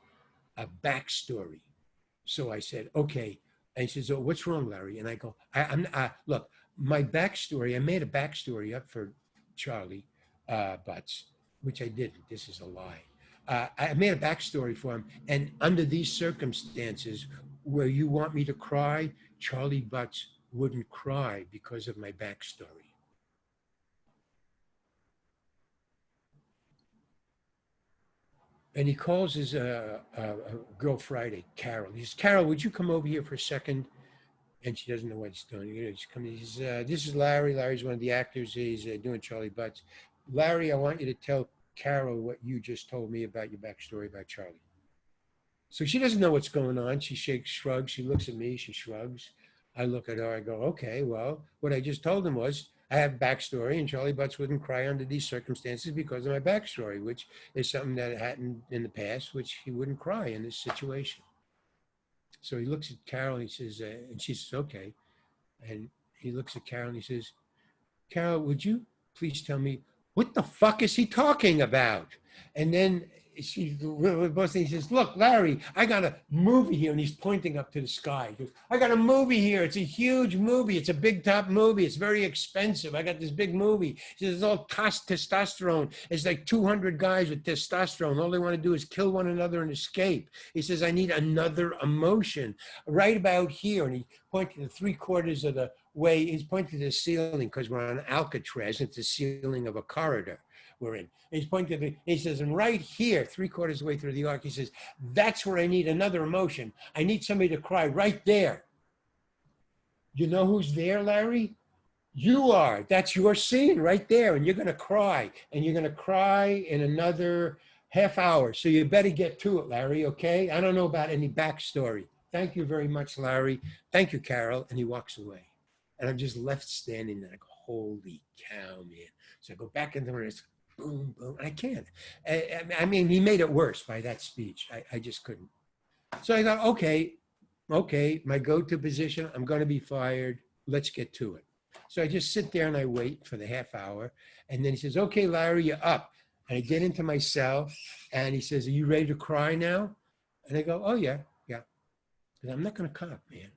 a backstory. So I said, okay. And he says, oh, what's wrong, Larry? And I go, look, my backstory, I made a backstory up for Charlie Butts, which I didn't. This is a lie. I made a backstory for him. And under these circumstances where you want me to cry, Charlie Butts wouldn't cry because of my backstory. And he calls his girl Friday, Carol. He says, Carol, would you come over here for a second? And she doesn't know what he's doing. He's coming. He says, this is Larry. Larry's one of the actors. He's doing Charlie Butts. Larry, I want you to tell Carol what you just told me about your backstory about Charlie. So she doesn't know what's going on. She shrugs. She looks at me. She shrugs. I look at her. I go, okay, well, what I just told him was, I have backstory, and Charlie Butts wouldn't cry under these circumstances because of my backstory, which is something that happened in the past, which he wouldn't cry in this situation. So he looks at Carol and he says, and she says, okay. And he looks at Carol and he says, Carol, would you please tell me what the fuck is he talking about? And then he says, look, Larry, I got a movie here. And he's pointing up to the sky. He goes, I got a movie here. It's a huge movie. It's a big top movie. It's very expensive. I got this big movie. He says, it's all testosterone. It's like 200 guys with testosterone. All they want to do is kill one another and escape. He says, I need another emotion right about here. And he pointed to 3/4 of the way. He's pointing to the ceiling because we're on Alcatraz. It's the ceiling of a corridor we're in. And he's pointing to he says, and right here, 3/4 of the way through the arc, he says, that's where I need another emotion. I need somebody to cry right there. You know who's there, Larry? You are. That's your scene right there. And you're going to cry. And you're going to cry in another half hour. So you better get to it, Larry, okay? I don't know about any backstory. Thank you very much, Larry. Thank you, Carol. And he walks away. And I'm just left standing there. I go, holy cow, man. So I go back into my boom, boom. I can't. I mean, he made it worse by that speech. I just couldn't. So I thought, okay, my go-to position, I'm going to be fired. Let's get to it. So I just sit there and I wait for the half hour. And then he says, okay, Larry, you're up. And I get into my cell and he says, are you ready to cry now? And I go, oh, yeah. I'm not going to cop, man.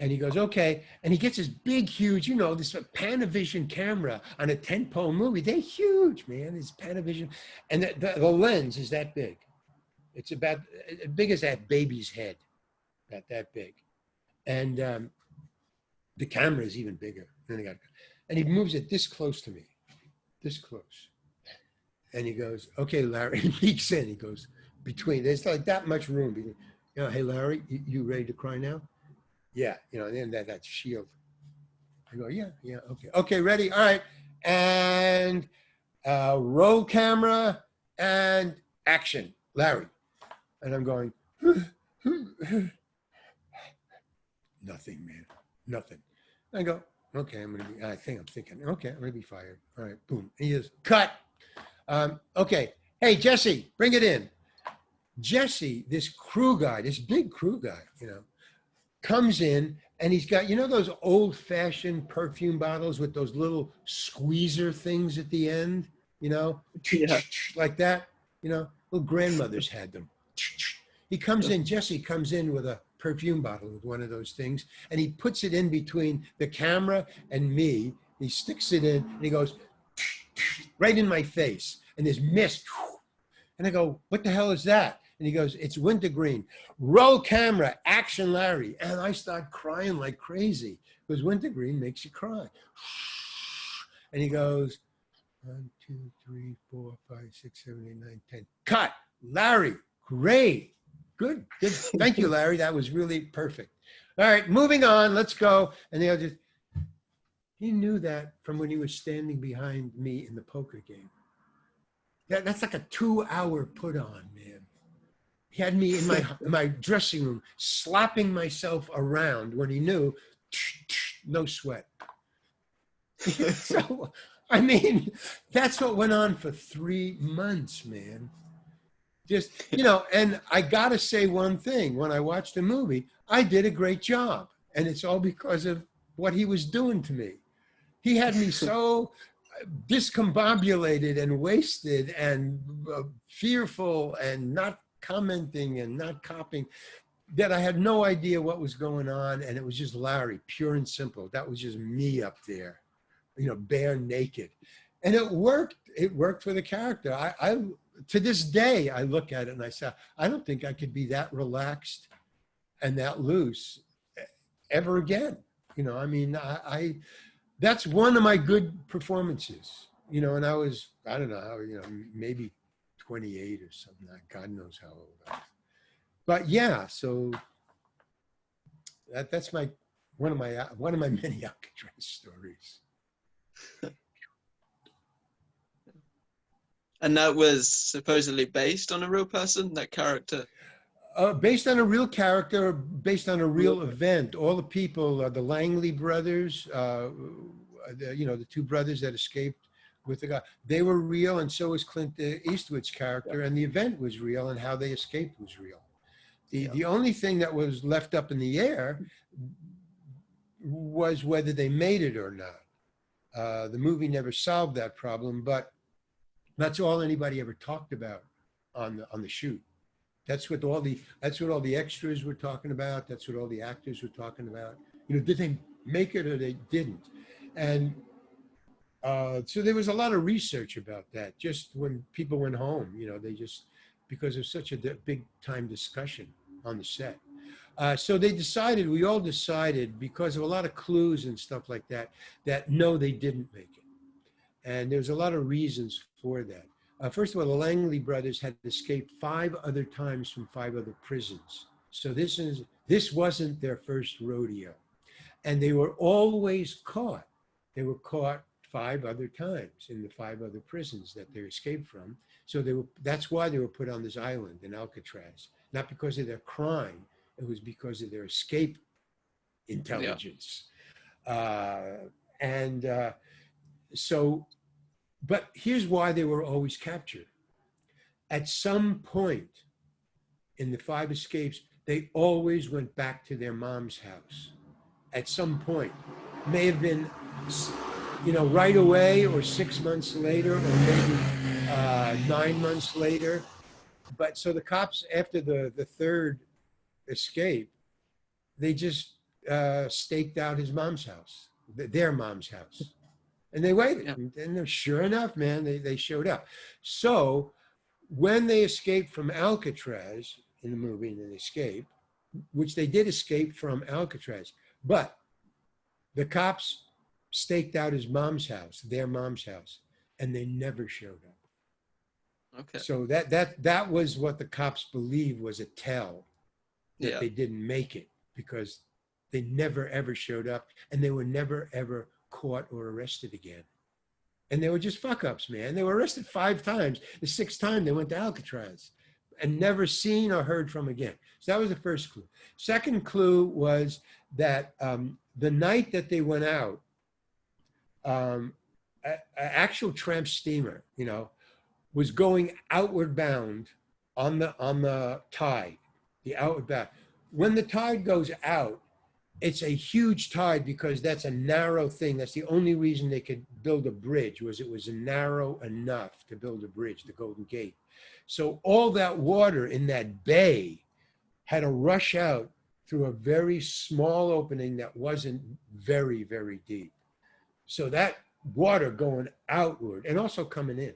And he goes, okay. And he gets this big, huge, this Panavision camera on a 10-pole movie. They're huge, man. It's Panavision. And the lens is that big. It's about as big as that baby's head, about that big. And the camera is even bigger. And he moves it this close to me, this close. And he goes, okay, Larry, he peeks in. He goes, there's like that much room. Hey, Larry, you ready to cry now? Yeah, then that shield. I go, yeah, okay. Okay, ready? All right. And roll camera and action, Larry. And I'm going, nothing, man, nothing. I go, okay, I'm thinking, okay, I'm gonna be fired. All right, boom. And he goes, cut. Okay, hey, Jesse, bring it in. Jesse, this crew guy, this big crew guy, comes in and he's got, those old fashioned perfume bottles with those little squeezer things at the end, Yeah. like that, little grandmothers had them. He comes in, Jesse comes in with a perfume bottle with one of those things, and he puts it in between the camera and me. He sticks it in and he goes right in my face, and there's mist. And I go, what the hell is that? And he goes, it's wintergreen. Roll camera, action Larry. And I start crying like crazy because wintergreen makes you cry. And he goes, 1, 2, 3, 4, 5, 6, 7, 8, 9, 10. Cut. Larry, great. Good. Thank you, Larry. That was really perfect. All right, moving on. Let's go. And he knew that from when he was standing behind me in the poker game. That's like a 2-hour put on, man. He had me in my dressing room slapping myself around when he knew no sweat. So, I mean, that's what went on for 3 months, man. Just, and I got to say one thing. When I watched the movie, I did a great job. And it's all because of what he was doing to me. He had me so discombobulated and wasted and fearful and not commenting and not copying that I had no idea what was going on. And it was just Larry, pure and simple. That was just me up there, bare naked. And it worked. It worked for the character. I to this day, I look at it and I say, I don't think I could be that relaxed and that loose ever again. I mean, that's one of my good performances, and I was, I don't know, maybe 28 or something. God knows how old I was. But yeah, so that's one of my many Alcatraz stories. And that was supposedly based on a real person, that character? Based on a real character, based on a real event. All the people, the Langley brothers, the 2 brothers that escaped with the guy, they were real, and so was Clint Eastwood's character, and the event was real, and how they escaped was real. The only thing that was left up in the air was whether they made it or not. The movie never solved that problem, but that's all anybody ever talked about on the shoot. That's what all the extras were talking about. That's what all the actors were talking about. Did they make it or they didn't? And so there was a lot of research about that. Just when people went home, they just, because of such a big time discussion on the set. So we all decided, because of a lot of clues and stuff like that, that no, they didn't make it. And there's a lot of reasons for that. First of all, the Langley brothers had escaped 5 other times from 5 other prisons. So this wasn't their first rodeo. And they were always caught. They were caught 5 other times in the 5 other prisons that they escaped from. So that's why they were put on this island in Alcatraz. Not because of their crime, it was because of their escape intelligence. Yeah. But here's why they were always captured. At some point in the 5 escapes, they always went back to their mom's house. At some point. May have been, right away, or 6 months later, or maybe 9 months later. But so the cops, after the 3rd escape, they just staked out his mom's house, their mom's house. And they waited. Yeah. And sure enough, man, they showed up. So when they escaped from Alcatraz in the movie, and they escaped, which they did escape from Alcatraz, but the cops staked out his mom's house, their mom's house, and they never showed up. Okay. So that was what the cops believed was a tell that they didn't make it, because they never ever showed up, and they were never ever caught or arrested again. And they were just fuck ups, man. They were arrested 5 times. The 6th time they went to Alcatraz and never seen or heard from again. So that was the first clue. Second clue was that the night that they went out, an actual tramp steamer, was going outward bound on the tide, the outward back. When the tide goes out, it's a huge tide because that's a narrow thing. That's the only reason they could build a bridge, was it was narrow enough to build a bridge, the Golden Gate. So all that water in that bay had to rush out through a very small opening that wasn't very, very deep. So that water going outward and also coming in,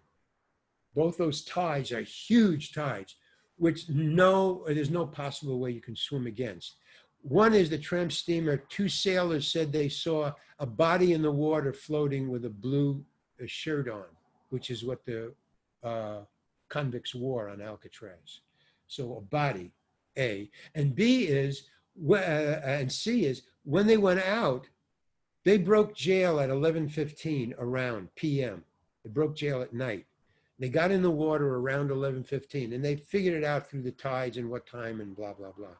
both those tides are huge tides, which there's no possible way you can swim against. One is the tramp steamer. Two sailors said they saw a body in the water floating with a blue shirt on, which is what the convicts wore on Alcatraz. So a body, A. And B is, and C is, when they went out, they broke jail at 11:15 around p.m. They broke jail at night. They got in the water around 11:15, and they figured it out through the tides and what time and blah, blah, blah.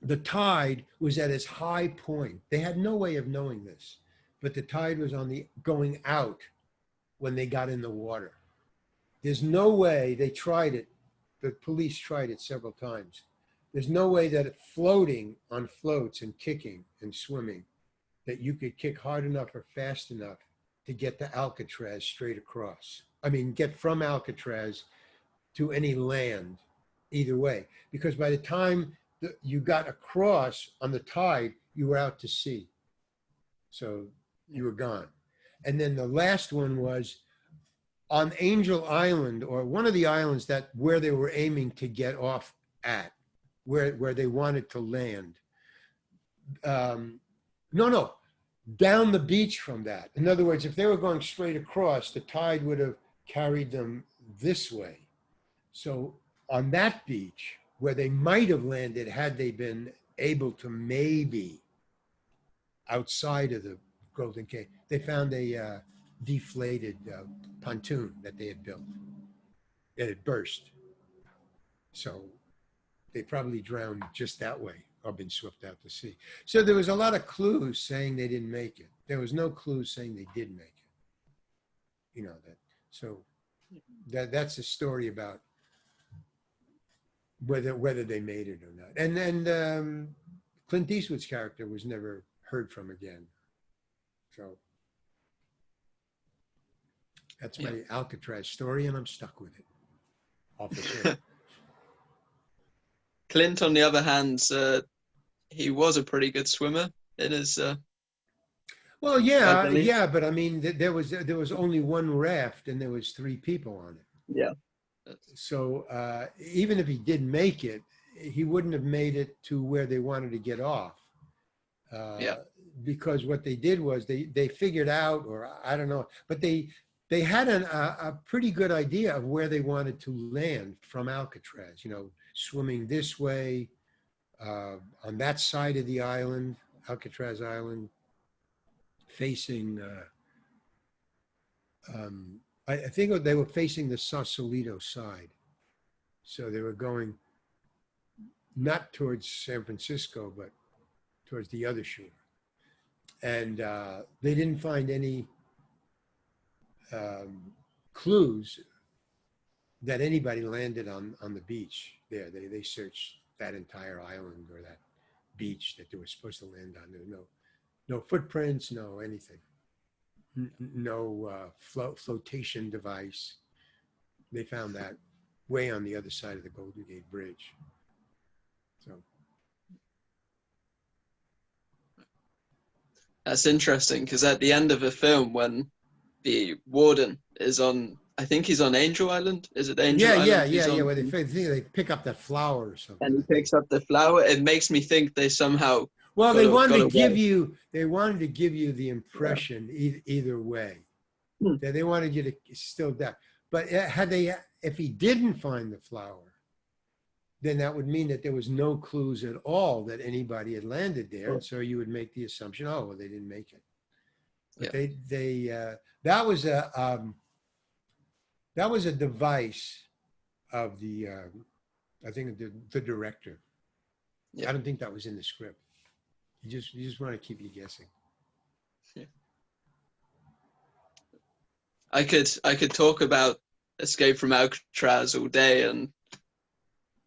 The tide was at its high point. They had no way of knowing this, but the tide was on the going out when they got in the water. There's no way, they tried it. The police tried it several times. There's no way that floating on floats and kicking and swimming, that you could kick hard enough or fast enough to get to Alcatraz straight across. I mean, get from Alcatraz to any land either way. Because by the time you got across on the tide, you were out to sea. So you were gone. And then the last one was on Angel Island, or one of the islands that where they were aiming to get off at, where they wanted to land. No, down the beach from that. In other words, if they were going straight across, the tide would have carried them this way. So on that beach, where they might have landed had they been able to maybe outside of the Golden Gate, they found a deflated pontoon that they had built. It had burst. So they probably drowned just that way or been swept out to sea. So there was a lot of clues saying they didn't make it. There was no clues saying they did make it. You know that. So that's a story about whether they made it or not. And then Clint Eastwood's character was never heard from again. So that's my Alcatraz story, and I'm stuck with it. Officer. Clint, on the other hand, he was a pretty good swimmer in his. Well, yeah, but I mean, there was only one raft, and there was 3 people on it. Yeah. So even if he did make it, he wouldn't have made it to where they wanted to get off. Because what they did was they figured out, or I don't know, but they had a pretty good idea of where they wanted to land from Alcatraz. You know, swimming this way, on that side of the island, Alcatraz Island, facing. I think they were facing the Sausalito side. So they were going not towards San Francisco, but towards the other shore. And they didn't find any clues that anybody landed on the beach there. They searched that entire island or that beach that they were supposed to land on. There were no footprints, no anything. No flotation device. They found that way on the other side of the Golden Gate Bridge. So that's interesting, because at the end of the film, when the warden is on, I think he's on Angel Island. Is it Angel Island? Yeah. Where they pick up that flower or something. And he picks up the flower. It makes me think they somehow. Well, they wanted to give you the impression either way. That they wanted you to still doubt. But if he didn't find the flower, then that would mean that there was no clues at all that anybody had landed there. And so you would make the assumption, oh, well, they didn't make it. But that was a device of the I think the director. Yeah. I don't think that was in the script. You just want to keep you guessing. Yeah. I could talk about Escape from Alcatraz all day, and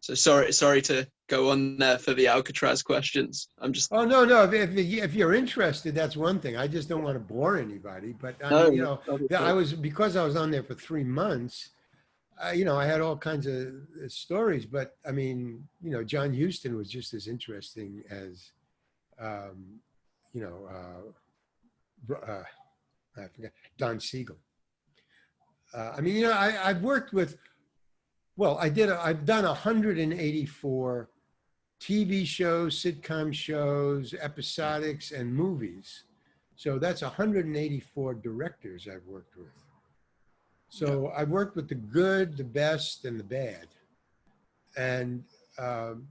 so sorry to go on there for the Alcatraz questions. I'm just Oh, no, no. If you're interested, that's one thing. I just don't want to bore anybody. But I no, mean, not at I all. was, because I was on there for 3 months. I had all kinds of stories. But I mean, John Huston was just as interesting as, um, you know, I forgot, Don Siegel. I mean, I've worked with. Well, I've done 184 TV shows, sitcom shows, episodics, and movies. So that's 184 directors I've worked with. Yeah, So I've worked with the good, the best, and the bad. And um,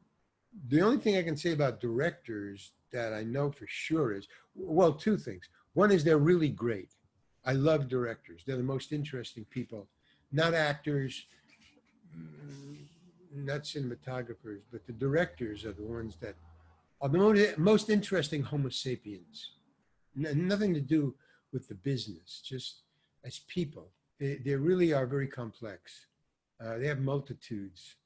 the only thing I can say about directors that I know for sure is, well, two things. One is they're really great. I love directors. They're the most interesting people, not actors, not cinematographers, but the directors are the ones that are the most interesting Homo sapiens. Nothing to do with the business, just as people. They really are very complex. They have multitudes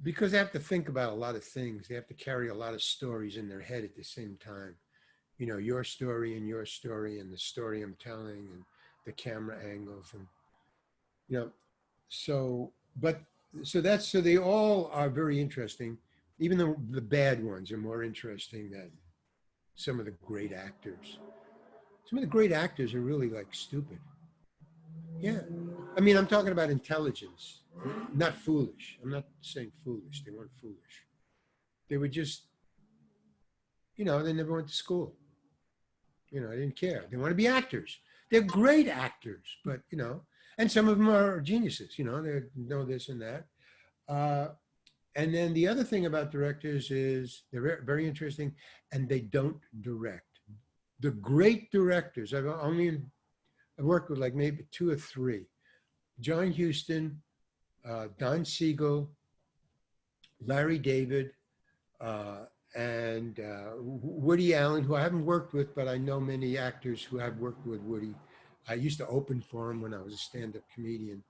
because they have to think about a lot of things. They have to carry a lot of stories in their head at the same time. Your story and the story I'm telling and the camera angles and, you know, so, but, so they all are very interesting. Even the bad ones are more interesting than some of the great actors. Some of the great actors are really like stupid. Yeah. I mean, I'm talking about intelligence, not foolish. I'm not saying foolish. They weren't foolish. They were just, they never went to school. They didn't care. They want to be actors. They're great actors, but, and some of them are geniuses, they know this and that. Uh, and then the other thing about directors is they're very interesting and they don't direct. The great directors, I've worked with like maybe two or three. John Huston, Don Siegel, Larry David, and Woody Allen, who I haven't worked with, but I know many actors who have worked with Woody. I used to open for him when I was a stand-up comedian.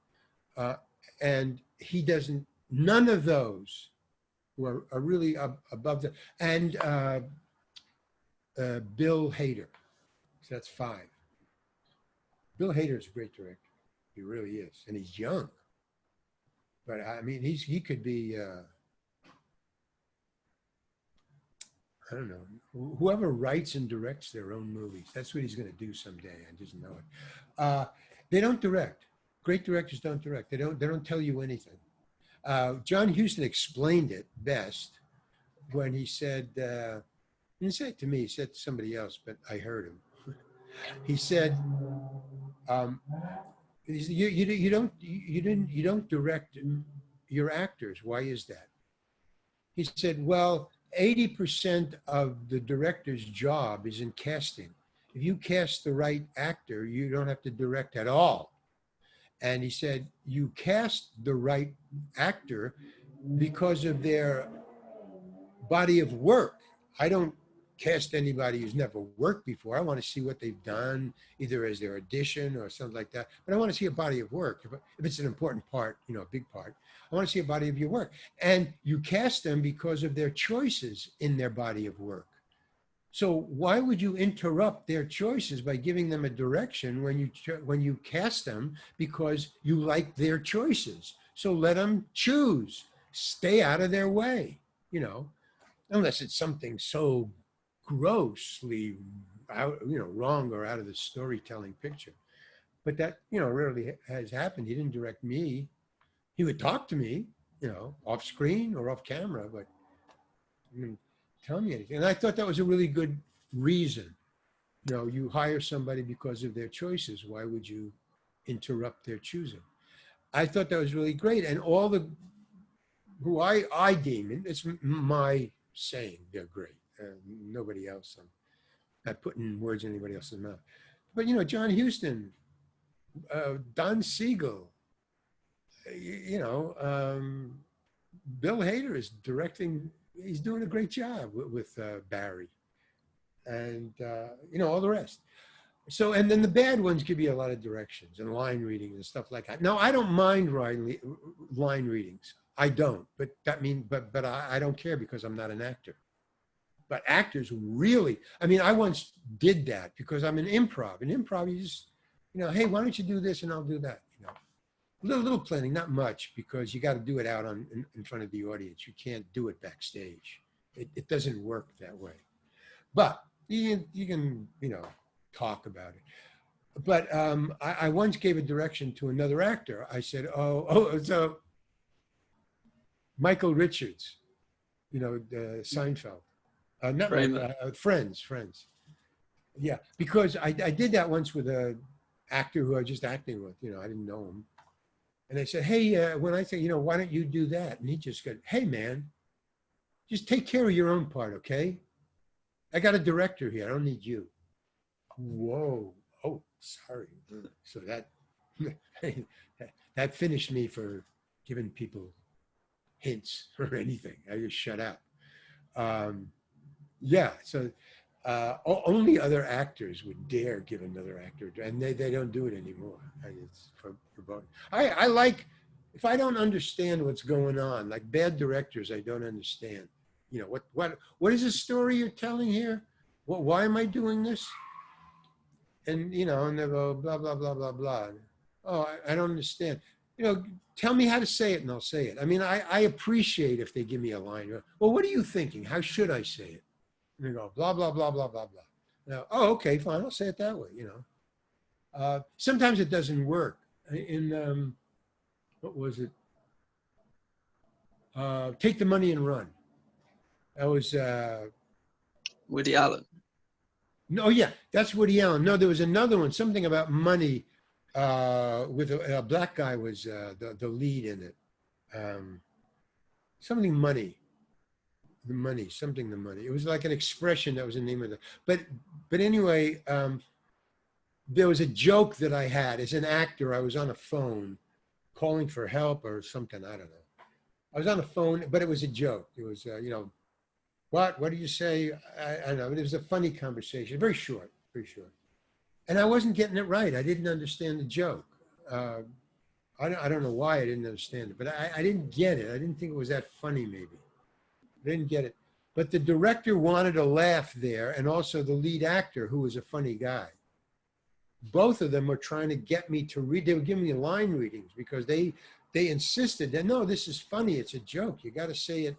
Uh, and he doesn't, none of those who are really above the, and Bill Hader. So that's five. Bill Hader is a great director. He really is. And he's young. But I mean, he could be, I don't know, whoever writes and directs their own movies. That's what he's going to do someday. I just know it. They don't direct. Great directors don't direct. They don't tell you anything. John Huston explained it best when he said, he didn't say it to me, he said it to somebody else, but I heard him. He said, um, you don't direct your actors. Why is that? He said, well, 80% of the director's job is in casting. If you cast the right actor, you don't have to direct at all. And he said, you cast the right actor because of their body of work. I don't cast anybody who's never worked before. I want to see what they've done, either as their audition or something like that. But I want to see a body of work. If it's an important part, a big part, I want to see a body of your work. And you cast them because of their choices in their body of work. So why would you interrupt their choices by giving them a direction when you cast them because you like their choices? So let them choose. Stay out of their way, unless it's something so grossly wrong or out of the storytelling picture. But that, rarely has happened. He didn't direct me. He would talk to me, off screen or off camera, but he didn't tell me anything. And I thought that was a really good reason. You hire somebody because of their choices. Why would you interrupt their choosing? I thought that was really great. And all the who I deem, and it's my saying, they're great. Nobody else. I'm not putting words in anybody else's mouth. But, John Huston, Don Siegel, Bill Hader is directing. He's doing a great job with Barry. And, all the rest. So, and then the bad ones give you a lot of directions and line reading and stuff like that. No, I don't mind line readings. I don't, but I don't care because I'm not an actor. But actors really, I mean, I once did that because I'm an improv. In improv, you just, hey, why don't you do this and I'll do that. Little planning, not much, because you got to do it out in front of the audience. You can't do it backstage. It doesn't work that way. But you can talk about it. But I once gave a direction to another actor. I said, so Michael Richards, Seinfeld, not Kramer. Michael, Friends. Yeah, because I did that once with a actor who I was just acting with. I didn't know him. And I said, hey, when I say, why don't you do that? And he just said, hey, man, just take care of your own part, okay? I got a director here. I don't need you. Whoa. Oh, sorry. So that finished me for giving people hints or anything. I just shut up. Yeah. So only other actors would dare give another actor, and they don't do it anymore. It's for both. I like, if I don't understand what's going on, like bad directors, I don't understand. What is the story you're telling here? Why am I doing this? And and they go blah blah blah blah blah. Oh, I don't understand. Tell me how to say it, and I'll say it. I mean, I appreciate if they give me a line. Well, what are you thinking? How should I say it? And they go blah blah blah blah blah blah. Now, oh, okay, fine. I'll say it that way. Sometimes it doesn't work. In what was it? Take the Money and Run. That was Woody Allen. no, yeah, that's Woody Allen. No, there was another one, something about money, with a black guy was the lead in it. Something money, something the money. It was like an expression that was the name of it. But anyway, there was a joke that I had as an actor. I was on a phone calling for help or something. I don't know. I was on the phone, but it was a joke. It was, what do you say? I don't know. It was a funny conversation, very short. And I wasn't getting it right. I didn't understand the joke. I don't know why I didn't understand it, but I didn't get it. I didn't think it was that funny, maybe. I didn't get it. But the director wanted a laugh there, and also the lead actor, who was a funny guy. Both of them were trying to get me to read. They were giving me line readings because they insisted that, no, this is funny. It's a joke. You got to say it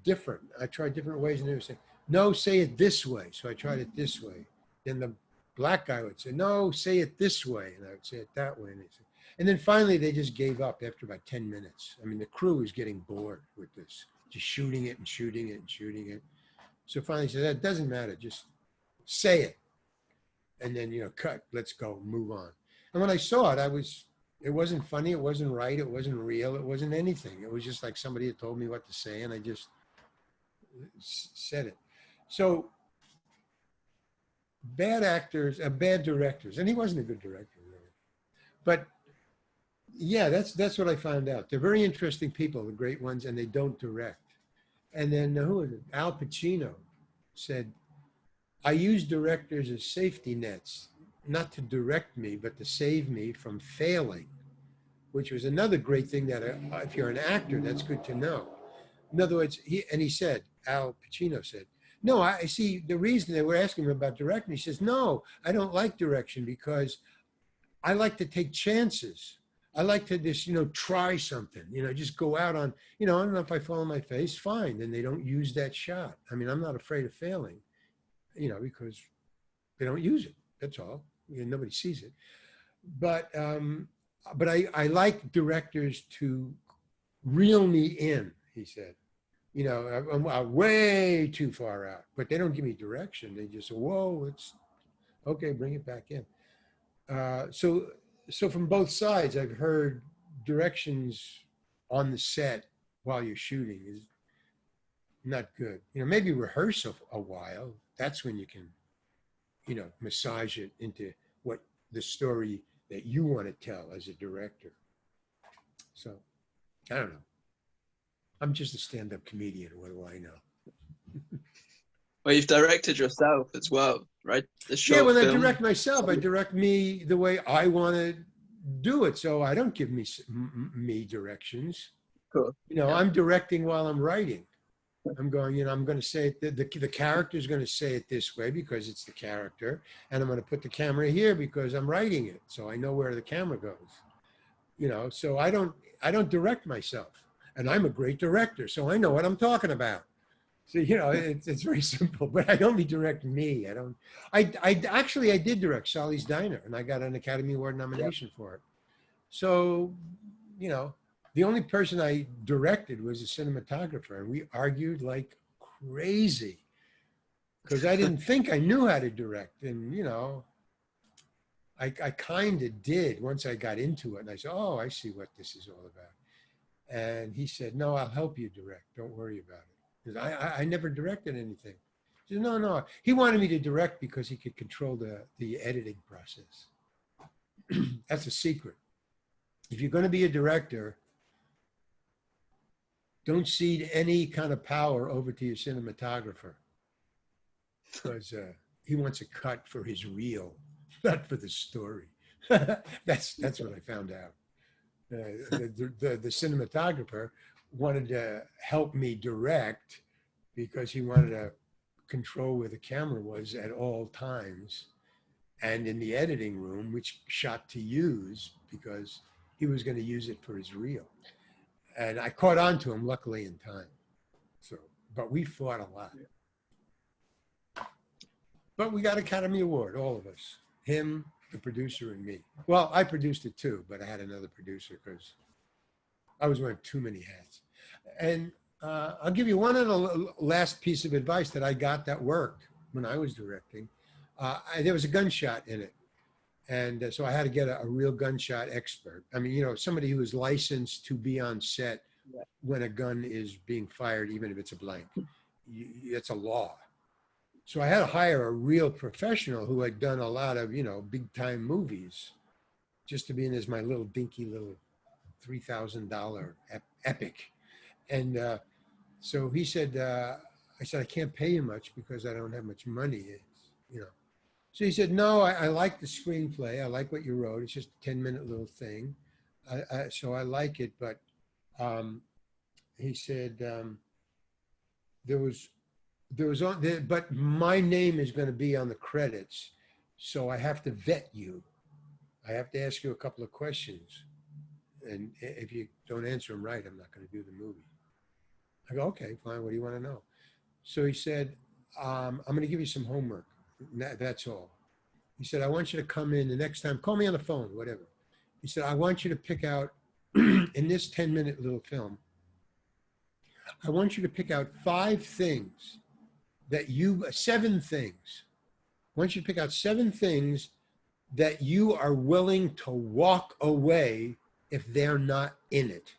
different. I tried different ways, and they would say, no, say it this way. So I tried it this way. Then the black guy would say, no, say it this way. And I would say it that way. And then finally, they just gave up after about 10 minutes. I mean, the crew was getting bored with this, just shooting it. So finally, they said, that doesn't matter. Just say it. And then, cut, let's go, move on. And when I saw it, it wasn't funny. It wasn't right. It wasn't real. It wasn't anything. It was just like somebody had told me what to say, and I just said it. So bad actors, bad directors, and he wasn't a good director, really. But yeah, that's what I found out. They're very interesting people, the great ones, and they don't direct. And then who was it? Al Pacino said, I use directors as safety nets, not to direct me, but to save me from failing, which was another great thing that if you're an actor, that's good to know. In other words, Al Pacino said, no, I see the reason they were asking him about directing. He says, no, I don't like direction because I like to take chances. I like to just, try something, just go out on, I don't know if I fall on my face, fine. Then they don't use that shot. I mean, I'm not afraid of failing, because they don't use it. That's all. Nobody sees it. But I like directors to reel me in, he said. I'm way too far out, but they don't give me direction. They just say, whoa, it's okay, bring it back in. So from both sides, I've heard directions on the set while you're shooting is not good. Maybe rehearse a while. That's when you can, massage it into what the story that you want to tell as a director. So I don't know. I'm just a stand-up comedian. What do I know? Well, you've directed yourself as well, right? The Yeah, short when I film. direct myself, I direct me the way I want to do it. So I don't give me directions. Cool. You know, Yeah. I'm directing while I'm writing. I'm going, you know, I'm going to say it, the character is going to say it this way because it's the character. And I'm going to put the camera here because I'm writing it. So I know where the camera goes, you know, so I don't direct myself, and I'm a great director. So I know what I'm talking about. So, you know, it's very simple, but I only direct me. I did direct Sally's Diner, and I got an Academy Award Yeah. nomination for it. So, you know, the only person I directed was a cinematographer, and we argued like crazy because I didn't think I knew how to direct. And, you know, I kind of did once I got into it. And I said, oh, I see what this is all about. And he said, no, I'll help you direct. Don't worry about it. Because I never directed anything. He said, no, no. He wanted me to direct because he could control the editing process. That's a secret. If you're going to be a director, don't cede any kind of power over to your cinematographer because he wants a cut for his reel, not for the story. That's what I found out. The cinematographer wanted to help me direct because he wanted to control where the camera was at all times and in the editing room, which shot to use because he was going to use it for his reel. And I caught on to him, luckily, in time. So, but we fought a lot. But we got Academy Award, all of us. Him, the producer, and me. Well, I produced it too, but I had another producer because I was wearing too many hats. And I'll give you one other last piece of advice that I got that worked when I was directing. There was a gunshot in it. And so I had to get a real gunshot expert. I mean, you know, somebody who is licensed to be on set when a gun is being fired, even if it's a blank. It's a law. So I had to hire a real professional who had done a lot of, you know, big time movies just to be in as my little dinky little $3,000 epic. And so he said, I said, I can't pay you much because I don't have much money. It's, you know. So he said, no, I like the screenplay. I like what you wrote. It's just a 10-minute little thing. So I like it. But he said, but my name is going to be on the credits. So I have to vet you. I have to ask you a couple of questions. And if you don't answer them right, I'm not going to do the movie. I go, okay, fine. What do you want to know? So he said, I'm going to give you some homework. That's all. He said, I want you to come in the next time, call me on the phone, whatever. He said, I want you to pick out, in this 10-minute little film, I want you to pick out 7 things. I want you to pick out 7 things that you are willing to walk away if they're not in it.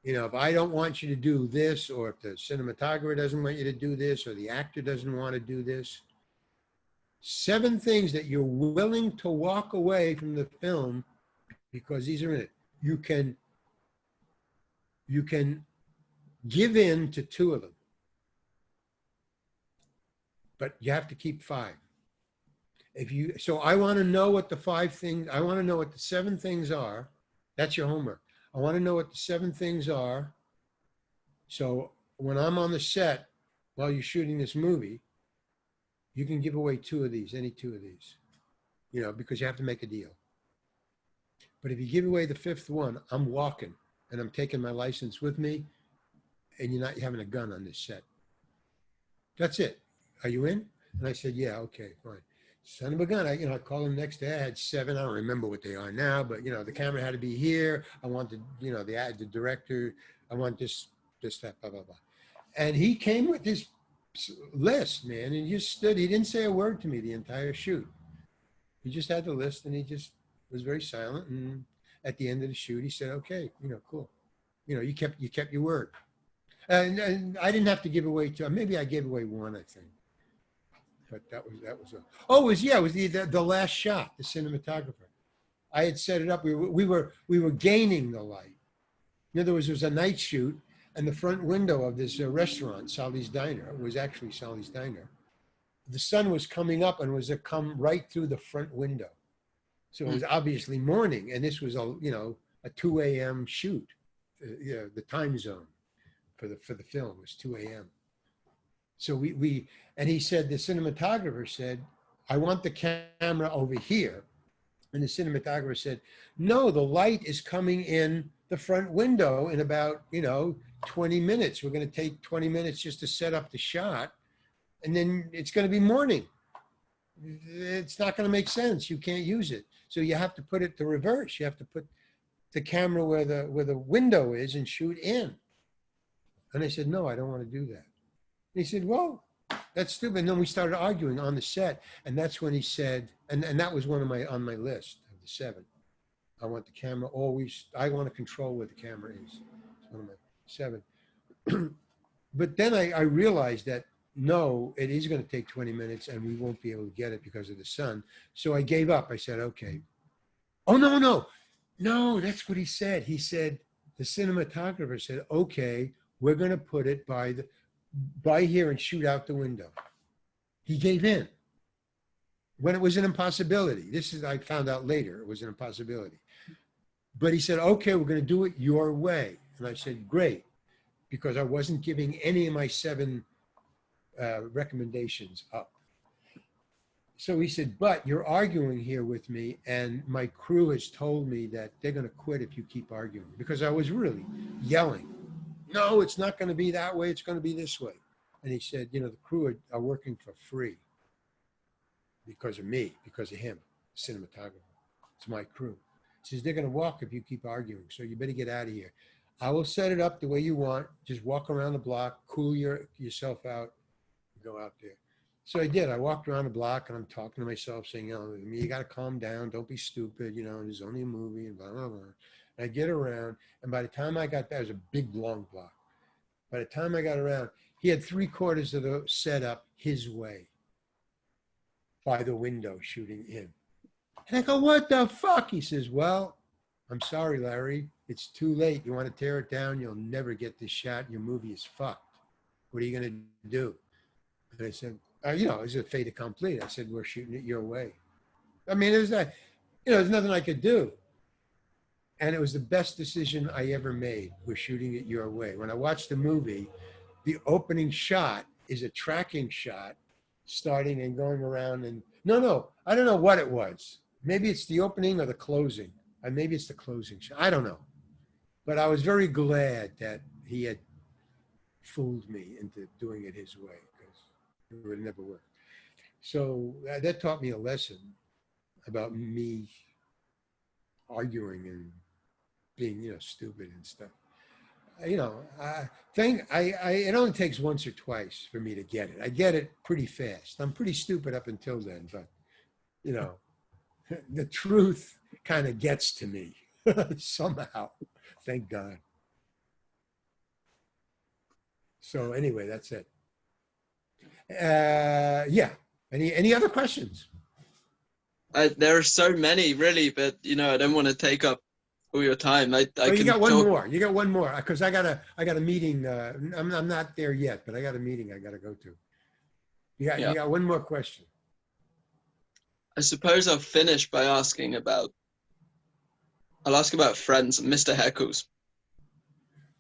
You know, if I don't want you to do this, or if the cinematographer doesn't want you to do this, or the actor doesn't want to do this, 7 things that you're willing to walk away from the film because these are in it. You can give in to 2 of them, but you have to keep 5. So I want to know what the 5 things, I want to know what the 7 things are. That's your homework. I want to know what the 7 things are. So when I'm on the set while you're shooting this movie, you can give away 2 of these, any 2 of these, you know, because you have to make a deal. But if you give away the 5th one, I'm walking and I'm taking my license with me, and you're not having a gun on this set. That's it. Are you in? And I said, yeah, okay, fine. Son of a gun. I called him next day. I had 7. I don't remember what they are now, but, you know, the camera had to be here. I wanted, you know, the director. I want this, that, blah, blah, blah. And he came with this list, man, and he just stood. He didn't say a word to me the entire shoot. He just had the list, and he just was very silent. And at the end of the shoot, he said, okay, you know, cool. You know, you kept your word. And I didn't have to give away 2. Maybe I gave away 1, I think. But that was it was the last shot, the cinematographer. I had set it up. We were gaining the light. In other words, it was a night shoot. and the front window of this restaurant, Sally's Diner, it was actually Sally's Diner. The sun was coming up and was to come right through the front window. So it was obviously morning, and this was a 2 a.m. shoot. The time zone for the film was 2 a.m. So and he said, the cinematographer said, I want the camera over here. And the cinematographer said, no, the light is coming in the front window in about, 20 minutes. We're going to take 20 minutes just to set up the shot. And then it's going to be morning. It's not going to make sense. You can't use it. So you have to put it the reverse. You have to put the camera where the window is and shoot in. And I said, no, I don't want to do that. And he said, well, that's stupid. And then we started arguing on the set. And that's when he said, and that was on my list of the 7. I want the camera always, I want to control where the camera is. It's one of my 7. But then I realized that, no, it is going to take 20 minutes and we won't be able to get it because of the sun. So I gave up. I said, okay. Oh, no, that's what he said. He said, the cinematographer said, okay, we're going to put it by here and shoot out the window. He gave in when it was an impossibility. I found out later, it was an impossibility. But he said, okay, we're going to do it your way. And I said, great, because I wasn't giving any of my 7 recommendations up. So he said, but you're arguing here with me, and my crew has told me that they're going to quit if you keep arguing, because I was really yelling. No, it's not going to be that way. It's going to be this way. And he said, the crew are working for free because of me, because of him, cinematographer. It's my crew. He says, they're going to walk if you keep arguing. So you better get out of here. I will set it up the way you want. Just walk around the block, cool yourself out, and go out there. So I did. I walked around the block and I'm talking to myself saying, you got to calm down. Don't be stupid. There's only a movie and blah, blah, blah. And I get around, and by the time I got there, it was a big, long block. By the time I got around, he had 3/4 of the setup his way by the window shooting in. And I go, what the fuck? He says, well, I'm sorry, Larry. It's too late. You want to tear it down? You'll never get this shot. Your movie is fucked. What are you going to do? And I said, it's a fait accompli. I said, we're shooting it your way. I mean, there's nothing I could do. And it was the best decision I ever made. We're shooting it your way. When I watched the movie, the opening shot is a tracking shot starting and going around. And no, I don't know what it was. Maybe it's the opening or the closing. Maybe it's the closing shot. I don't know. But I was very glad that he had fooled me into doing it his way, because it would never work. So that taught me a lesson about me arguing and being, stupid and stuff. It only takes once or twice for me to get it. I get it pretty fast. I'm pretty stupid up until then, but, the truth kind of gets to me somehow. Thank God. So anyway, that's it. Yeah. Any other questions? There are so many, really, but I don't want to take up all your time. You got one more. You got one more, because I got a meeting. I'm not there yet, but I got a meeting I got to go to. You got one more question. I suppose I'll finish by asking about. I'll ask about Friends and Mr Heckles.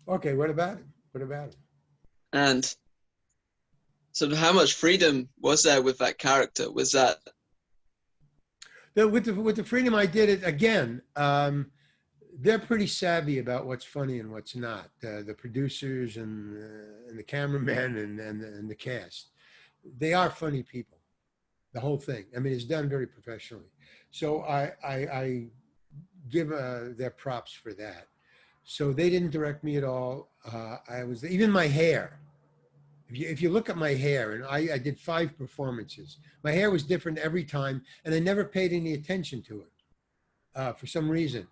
Okay, what about it? What about it? And sort of how much freedom was there with that character? Was that with the freedom I did it again? They're pretty savvy about what's funny and what's not. The producers and the cameramen and the cast, they are funny people. The whole thing. I mean, it's done very professionally. So I give their props for that. So they didn't direct me at all. Even my hair. If you look at my hair, and I did 5 performances, my hair was different every time, and I never paid any attention to it for some reason.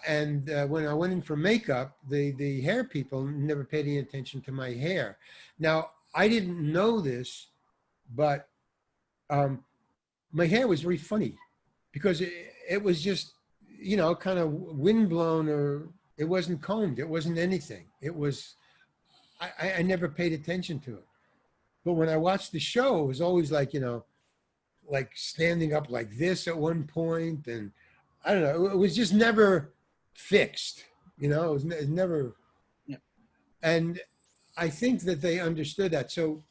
And when I went in for makeup, the hair people never paid any attention to my hair. Now, I didn't know this, but my hair was very funny because it was just, kind of windblown, or it wasn't combed. It wasn't anything. It was I never paid attention to it. But when I watched the show, it was always like, like standing up like this at one point. And I don't know, it was just never fixed, it was never. Yeah. And I think that they understood that. So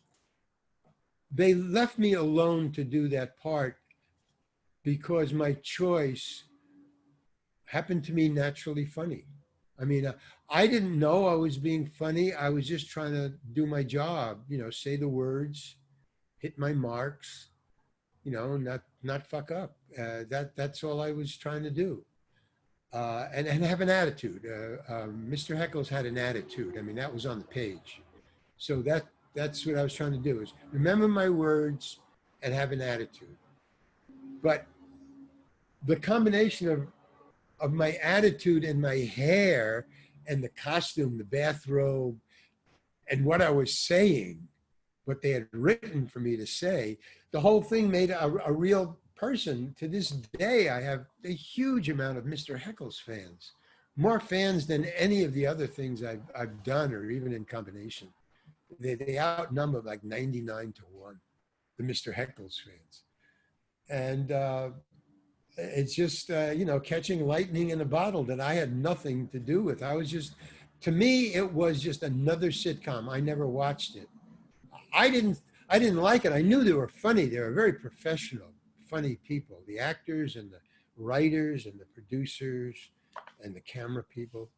they left me alone to do that part because my choice happened to me naturally funny. I mean, I didn't know I was being funny. I was just trying to do my job, say the words, hit my marks, not fuck up. That's all I was trying to do. And have an attitude. Mr. Heckles had an attitude. I mean, that was on the page. So that's what I was trying to do, is remember my words and have an attitude. But the combination of my attitude and my hair and the costume, the bathrobe, and what I was saying, what they had written for me to say, the whole thing made a real person. To this day, I have a huge amount of Mr. Heckles fans, more fans than any of the other things I've done or even in combination. They outnumber like 99 to 1, the Mr. Heckles fans. And it's just, catching lightning in a bottle that I had nothing to do with. To me, it was just another sitcom. I never watched it. I didn't like it. I knew they were funny. They were very professional, funny people, the actors and the writers and the producers and the camera people.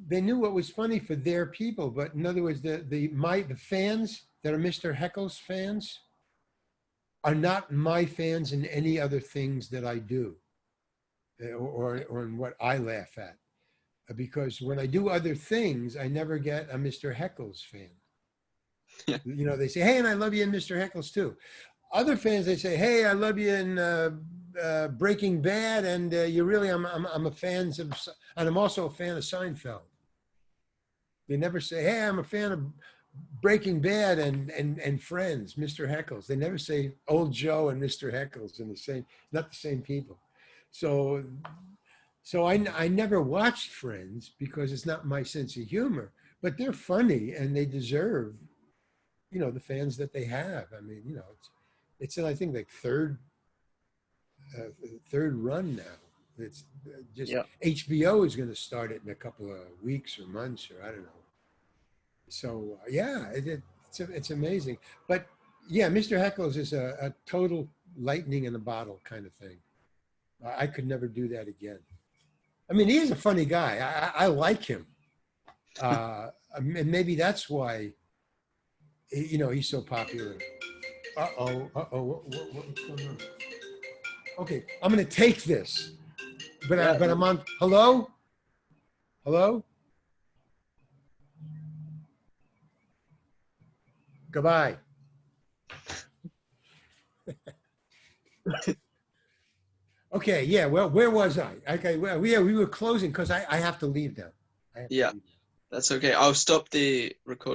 They knew what was funny for their people. But in other words, the fans that are Mr. Heckles fans are not my fans in any other things that I do or in what I laugh at. Because when I do other things, I never get a Mr. Heckles fan. Yeah. They say, hey, and I love you in Mr. Heckles too. Other fans, they say, hey, I love you in Breaking Bad, and I'm a fan of, and I'm also a fan of Seinfeld. They never say, hey, I'm a fan of Breaking Bad and Friends, Mr. Heckles. They never say Old Joe and Mr. Heckles not the same people. So I never watched Friends because it's not my sense of humor, but they're funny and they deserve, the fans that they have. I mean, it's I think like third run now. It's just, Yeah. HBO is going to start it in a couple of weeks or months, or I don't know. So yeah, it's amazing. But yeah, Mr. Heckles is a total lightning in a bottle kind of thing. I could never do that again. I mean, he is a funny guy. I like him. And maybe that's why, he's so popular. What's going on? Okay, I'm going to take this. But I'm on. Hello? Goodbye. Okay, yeah, well, where was I? Okay, well, we were closing because I have to leave now. Yeah, that's okay. I'll stop the recording.